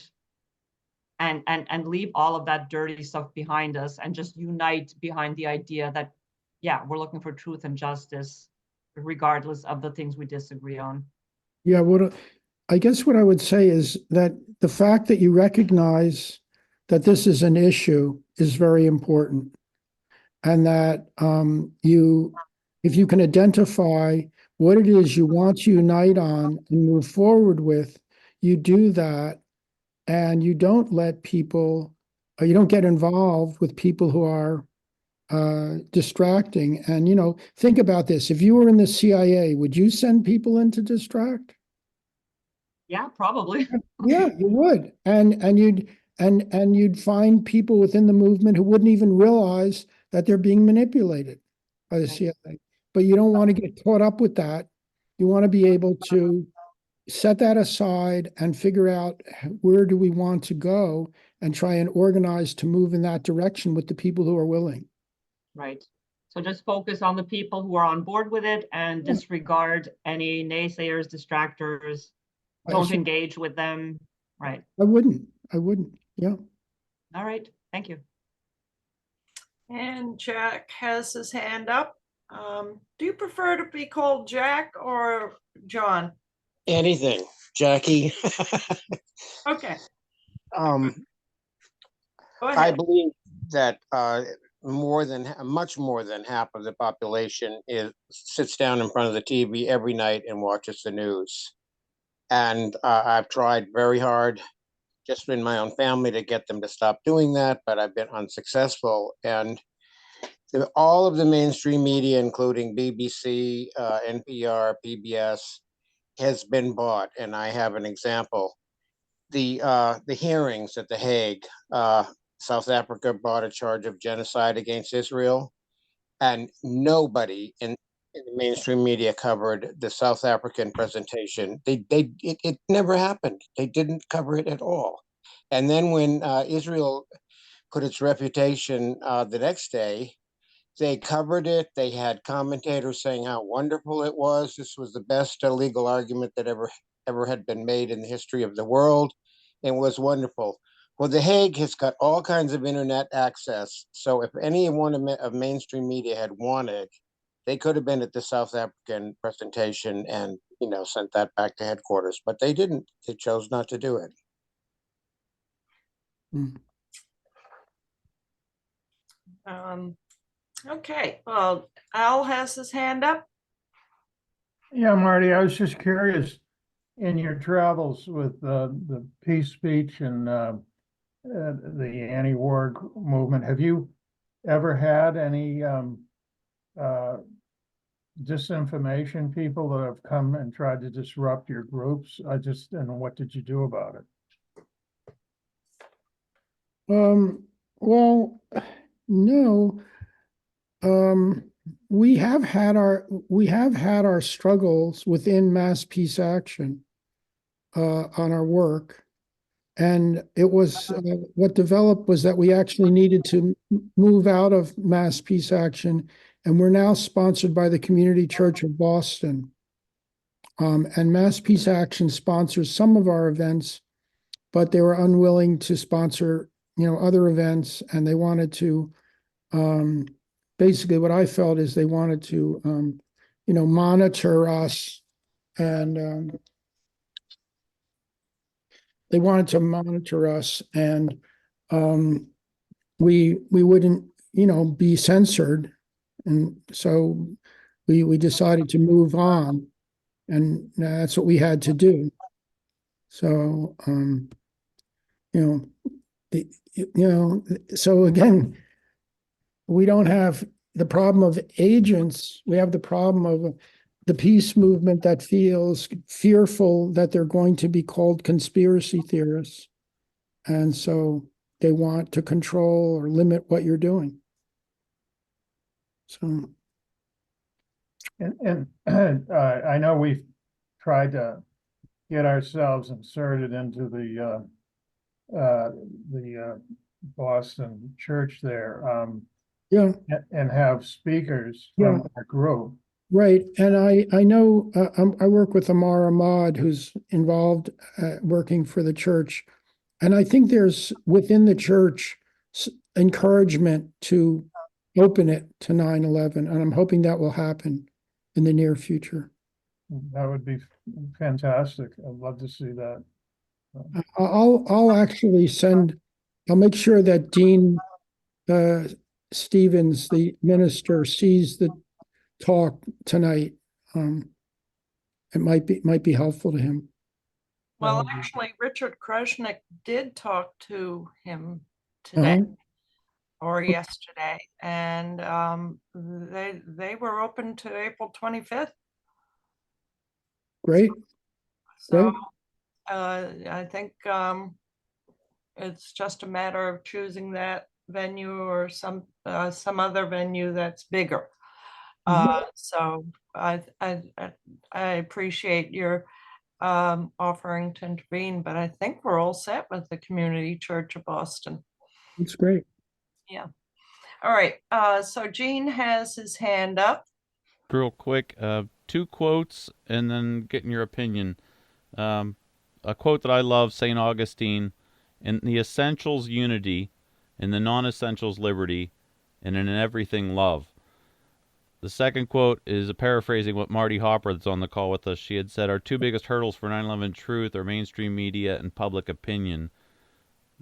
and leave all of that dirty stuff behind us and just unite behind the idea that, yeah, we're looking for truth and justice, regardless of the things we disagree on? Yeah, I guess what I would say is that the fact that you recognize that this is an issue is very important. And that if you can identify what it is you want to unite on and move forward with, you do that, and you don't let people, or you don't get involved with people who are distracting. And think about this: if you were in the CIA, would you send people in to distract? Yeah, probably. Yeah, you would, and you'd find people within the movement who wouldn't even realize that they're being manipulated by the CIA. But you don't want to get caught up with that. You want to be able to set that aside and figure out where do we want to go and try and organize to move in that direction with the people who are willing. Right. So just focus on the people who are on board with it and disregard any naysayers, distractors. Don't engage with them. Right. I wouldn't. Yeah. All right. Thank you. And Jack has his hand up. Do you prefer to be called Jack or John? Anything, Jackie. Okay, Um, go I ahead. believe that much more than half of the population sits down in front of the TV every night and watches the news. And I've tried very hard, just in my own family, to get them to stop doing that, but I've been unsuccessful. And all of the mainstream media, including BBC, NPR, PBS, has been bought. And I have an example. The hearings at The Hague, South Africa brought a charge of genocide against Israel, and nobody in the mainstream media covered the South African presentation. It never happened. They didn't cover it at all. And then when Israel put its reputation the next day, they covered it. They had commentators saying how wonderful it was. This was the best legal argument that ever had been made in the history of the world. It was wonderful. Well, The Hague has got all kinds of internet access. So if anyone of mainstream media had wanted, they could have been at the South African presentation and, sent that back to headquarters. But they didn't. They chose not to do it. Okay, well, Al has his hand up. Yeah, Marty, I was just curious, in your travels with the peace speech and the anti-war movement, have you ever had any disinformation people that have come and tried to disrupt your groups? And what did you do about it? Well, no. We have had our struggles within Mass Peace Action on our work. And it was what developed was that we actually needed to move out of Mass Peace Action, and we're now sponsored by the Community Church of Boston. And Mass Peace Action sponsors some of our events, but they were unwilling to sponsor, other events, and they wanted to. Basically, what I felt is they wanted to, monitor us, and they wanted to monitor us, and we wouldn't, be censored, and so we decided to move on, and that's what we had to do. So, so again, we don't have the problem of agents. We have the problem of the peace movement that feels fearful that they're going to be called conspiracy theorists. And so they want to control or limit what you're doing. So. And I know we've tried to get ourselves inserted into the Boston church there. Yeah. And have speakers from our group. Right. And I know I work with Amar Ahmad, who's involved working for the church. And I think there's within the church encouragement to open it to 9/11. And I'm hoping that will happen in the near future. That would be fantastic. I'd love to see that. I'll actually I'll make sure that Dean Stevens, the minister, sees the talk tonight. It might be helpful to him. Well, actually, Richard Kreshnick did talk to him today or yesterday, and they were open to April 25th. Great. So I think it's just a matter of choosing that venue or some other venue that's bigger. So I appreciate your offering to intervene, but I think we're all set with the Community Church of Boston. That's great. Yeah. All right. So Gene has his hand up. Real quick, 2 quotes and then getting your opinion. A quote that I love, St. Augustine: "In the essentials, unity; in the non-essentials, liberty; and in everything, love." The second quote is paraphrasing what Marty Hopper, that's on the call with us, she had said, our two biggest hurdles for 9/11 truth are mainstream media and public opinion.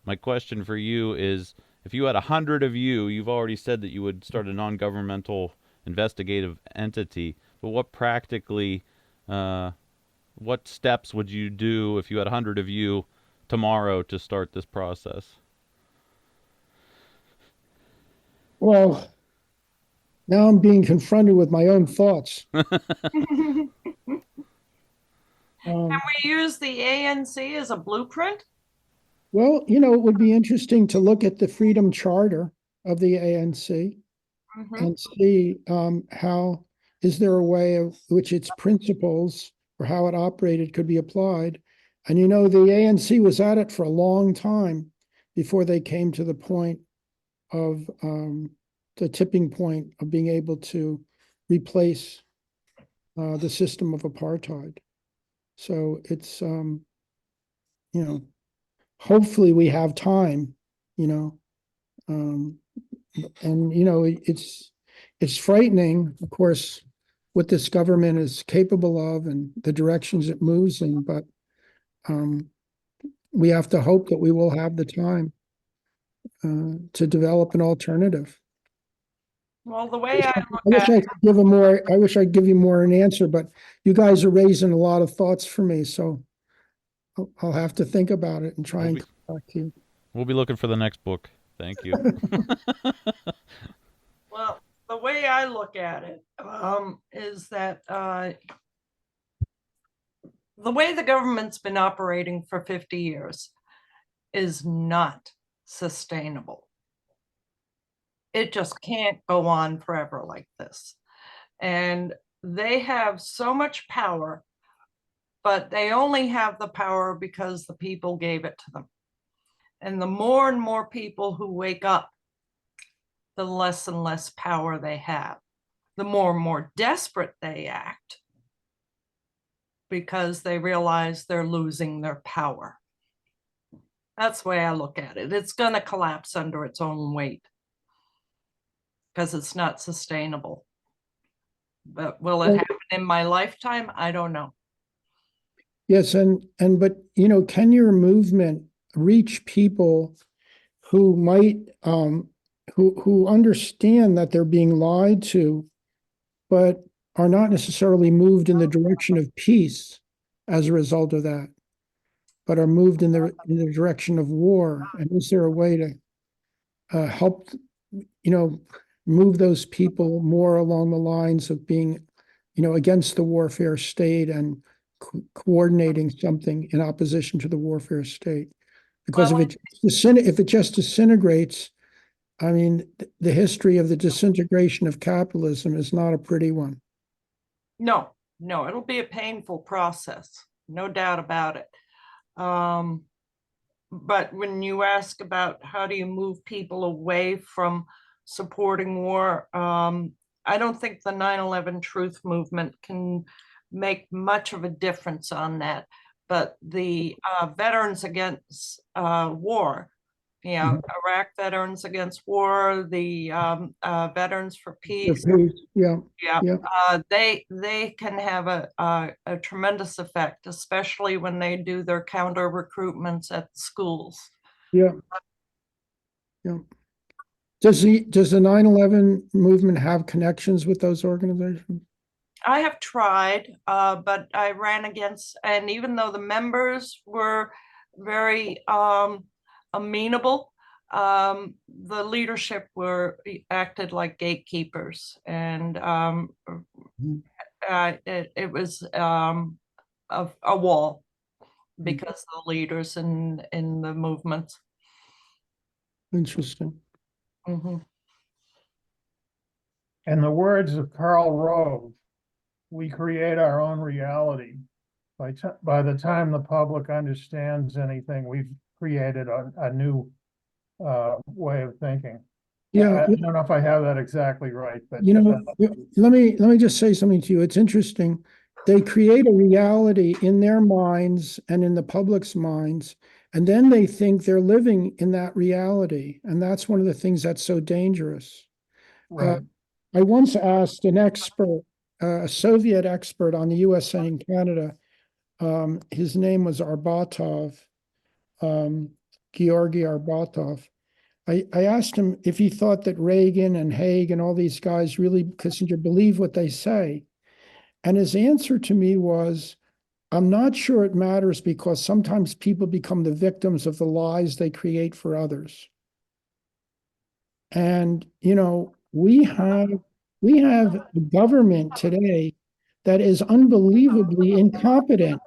My question for you is, if you had 100 of you, you've already said that you would start a non-governmental investigative entity, but what practically, what steps would you do if you had 100 of you tomorrow to start this process? Well, now I'm being confronted with my own thoughts. Can Um, we use the ANC as a blueprint? well, you know, it would be interesting to look at the Freedom Charter of the ANC Mhm. and see how, is there a way of which its principles or how it operated could be applied. And you know, the ANC was at it for a long time before they came to the point of the tipping point of being able to replace the system of apartheid. So it's, you know, hopefully we have time, you know, and, you know, it's frightening, of course, what this government is capable of and the directions it moves in, but we have to hope that we will have the time to develop an alternative. Well, the way I I look wish at I it, could give a more, I wish I'd give you more an answer, but you guys are raising a lot of thoughts for me, so I'll have to think about it and try We'll and be- come back to you. We'll be looking for the next book. Thank you. well, the way I look at it is that the way the government's been operating for 50 years is not sustainable. It just can't go on forever like this. And they have so much power, but they only have the power because the people gave it to them. And the more and more people who wake up, the less and less power they have. The more and more desperate they act, because they realize they're losing their power. That's the way I look at it. It's going to collapse under its own weight because it's not sustainable. But will it happen in my lifetime? I don't know. Yes, but you know, can your movement reach people who might who understand that they're being lied to, but are not necessarily moved in the direction of peace as a result of that, but are moved in the direction of war? And is there a way to help, you know, move those people more along the lines of being, you know, against the warfare state and coordinating something in opposition to the warfare state? Because Well, if it just disintegrates, I mean, the history of the disintegration of capitalism is not a pretty one. no, it'll be a painful process, no doubt about it. But when you ask about how do you move people away from supporting war, I don't think the 9/11 truth movement can make much of a difference on that. But the Veterans Against War, Iraq Veterans Against War, the Veterans for Peace, Yeah, they can have a tremendous effect, especially when they do their counter recruitments at the schools. yeah. Does the 9/11 movement have connections with those organizations? I have tried, but I ran against, and even though the members were very amenable, the leadership acted like gatekeepers, and it was a wall because of the leaders in the movement. Interesting. Mhm. In the words of Karl Rove, we create our own reality. By the time the public understands anything, we've created a new way of thinking. Yeah, I don't know if I have that exactly right, but you know, let me just say something to you. It's interesting. They create a reality in their minds and in the public's minds, and then they think they're living in that reality. And that's one of the things that's so dangerous. right. I once asked an expert, a Soviet expert on the USA and Canada, his name was Arbatov, Georgy Arbatov. I asked him if he thought that Reagan and Haig and all these guys really, Kissinger, believe what they say. And his answer to me was, I'm not sure it matters because sometimes people become the victims of the lies they create for others. And, you know, we have a government today that is unbelievably incompetent,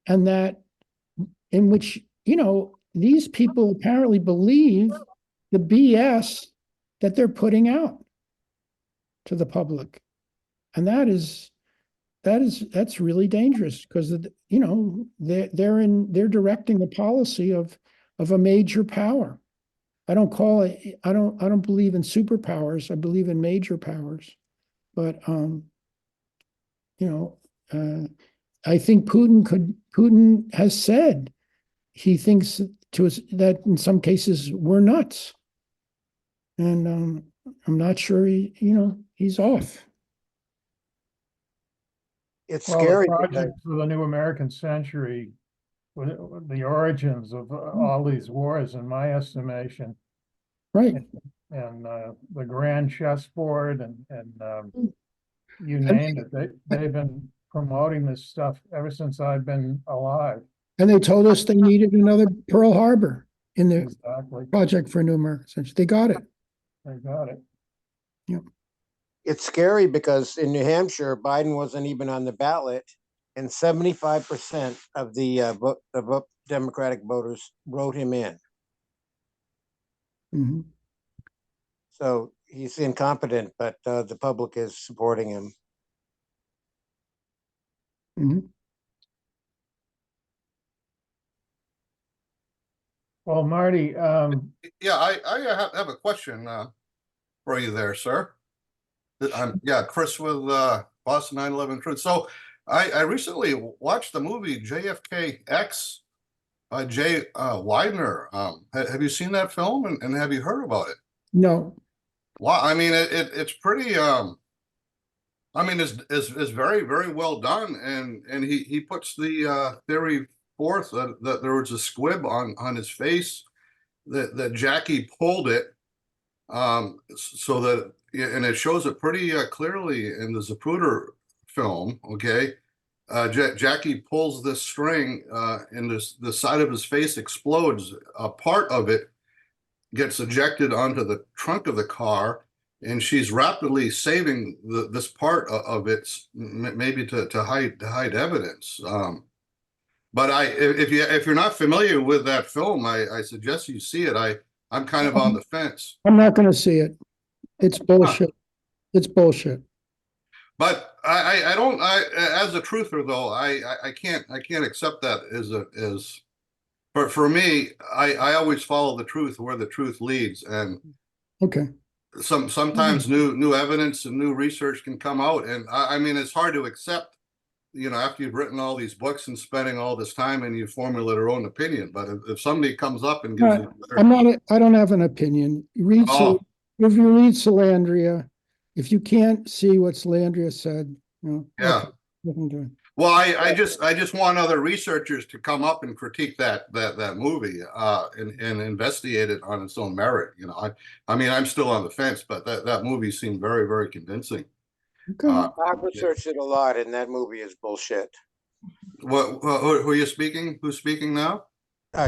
and that in which, you know, these people apparently believe the BS that they're putting out to the public. And that's really dangerous because, you know, they're directing the policy of a major power. I don't believe in superpowers. I believe in major powers. But you know, I think Putin has said he thinks to us that in some cases we're nuts. And I'm not sure he's off. It's Well, scary. the because- project for the new American century, with the origins of all these wars, in my estimation, Right. and the grand chessboard and you name it, they've been promoting this stuff ever since I've been alive. And they told us they needed another Pearl Harbor in the Exactly, project for a new American century. They got it. they got it. It's scary because in New Hampshire, Biden wasn't even on the ballot, and 75% of the Democratic voters wrote him in. Mhm. So he's incompetent, but the public is supporting him. Mhm. Well, Marty, Yeah, I have a question for you there, sir. Yeah, Chris with Boston 9/11 Truth. So I recently watched the movie JFK'X by Jay Widener. Have you seen that film and have you heard about it? No. Well, I mean it's pretty I mean it's very, very well done, and he puts the theory forth that there was a squib on his face, that Jackie pulled it, so that, and it shows it pretty clearly in the Zapruder film. Okay, Jackie pulls this string, and the side of his face explodes. A part of it gets ejected onto the trunk of the car, and she's rapidly saving this part of it, maybe to hide evidence. But if you're not familiar with that film, I suggest you see it. I'm kind of on the fence. I'm not going to see it. It's bullshit. It's bullshit. But I don't, as a truther though, I can't accept that as for me, I always follow the truth where the truth leads. And Okay. sometimes new evidence and new research can come out. And I mean, it's hard to accept, after you've written all these books and spending all this time and you formulate your own opinion. But if somebody comes up and gives you I don't have an opinion. Oh. If you read Salandria, if you can't see what Salandria said, Yeah. okay, nothing to it. Well, I just want other researchers to come up and critique that movie, and investigate it on its own merit. I mean, I'm still on the fence, but that movie seemed very, very convincing. Okay. I've researched it a lot, and that movie is bullshit. Who are you speaking? Who's speaking now?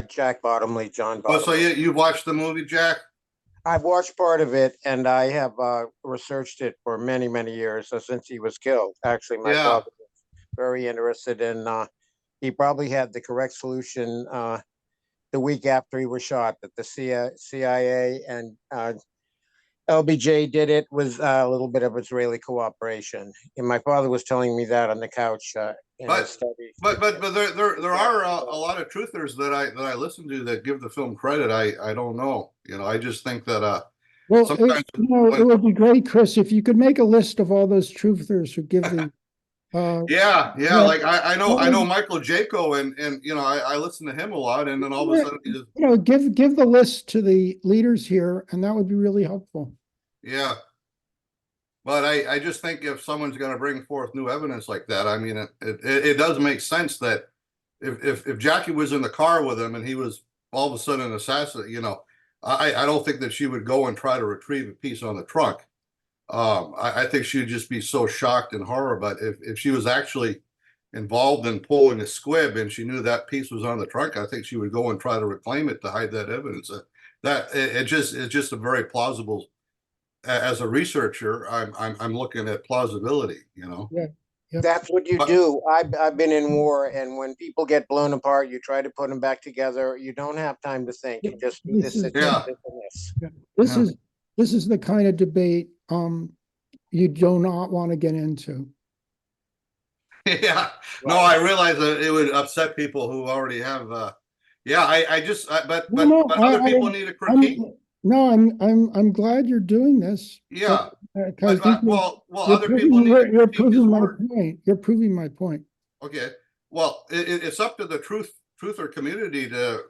Jack Bottomley, John Oh, so Bottomley. you watched the movie, Jack? I've watched part of it, and I have researched it for many, many years since he was killed. Actually, my Yeah. father was very interested in. He probably had the correct solution the week after he was shot. That the CIA and LBJ did it with a little bit of Israeli cooperation. And my father was telling me that on the couch in his study. But there are a lot of truthers that I listen to that give the film credit. I don't know. I just think that Well, sometimes it would be great, Chris, if you could make a list of all those truthers who give the. yeah. Yeah. Like I know Michael Jaco, and I listen to him a lot, and then all of a sudden he just, give the list to the leaders here, and that would be really helpful. yeah. But I just think if someone's going to bring forth new evidence like that, I mean, it does make sense that if Jackie was in the car with him and he was all of a sudden an assassin, you know, I don't think that she would go and try to retrieve a piece on the trunk. I think she'd just be so shocked and horror. But if she was actually involved in pulling a squib and she knew that piece was on the trunk, I think she would go and try to reclaim it to hide that evidence. It's just a very plausible. As a researcher, I'm looking at plausibility, you know. Yeah. Yep. That's what you do. I've been in war, and when people get blown apart, you try to put them back together. You don't have time to think. You just do this. Yeah. This is the kind of debate you do not want to get into. Yeah. No, I realize that it would upset people who already have. But other people need a critique. I'm glad you're doing this. Yeah. Because Other people need to critique his work. You're proving my point. Okay. Well, it's up to the truther community to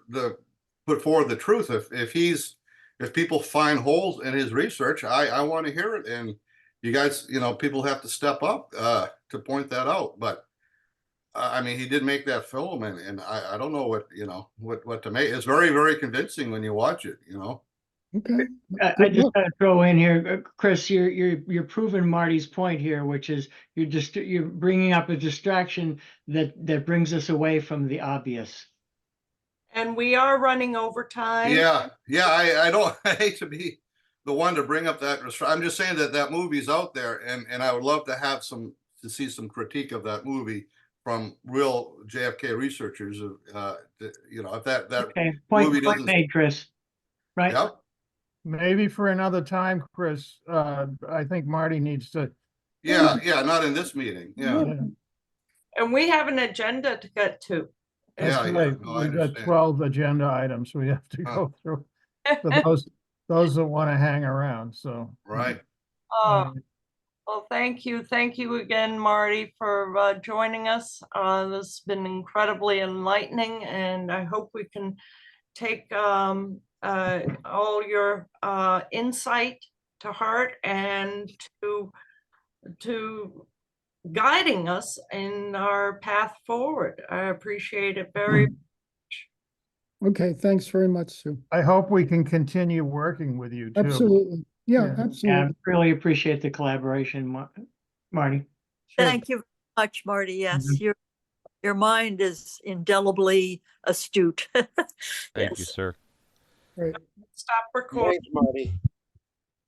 put forward the truth. If people find holes in his research, I want to hear it. And you guys, you know, people have to step up to point that out. But I mean, he did make that film, and I don't know what to make. It's very, very convincing when you watch it, you know. Okay. I just gotta throw in here, Chris, you're proving Marty's point here, which is you're bringing up a distraction that brings us away from the obvious. And we are running over time. Yeah. I hate to be the one to bring up that. I'm just saying that movie's out there, and I would love to see some critique of that movie from real JFK researchers. You know, if that okay, point made, Chris. Right. Yep. Maybe for another time, Chris. I think Marty needs to. Yeah, not in this meeting. Yeah. And we have an agenda to get to. That's right. No, We've got 12 agenda items we have to go through. For those that want to hang around. So right. Well, thank you again, Marty, for joining us. This has been incredibly enlightening, and I hope we can take all your insight to heart and to guiding us in our path forward. I appreciate it very much. Okay, thanks very much, Sue. I hope we can continue working with you too. Absolutely. Yeah, absolutely. Yeah, I really appreciate the collaboration, Marty. Sure. Thank you very much, Marty. Yes, your mind is indelibly astute. Thank you, sir. Right. Stop recording. Thanks, Marty.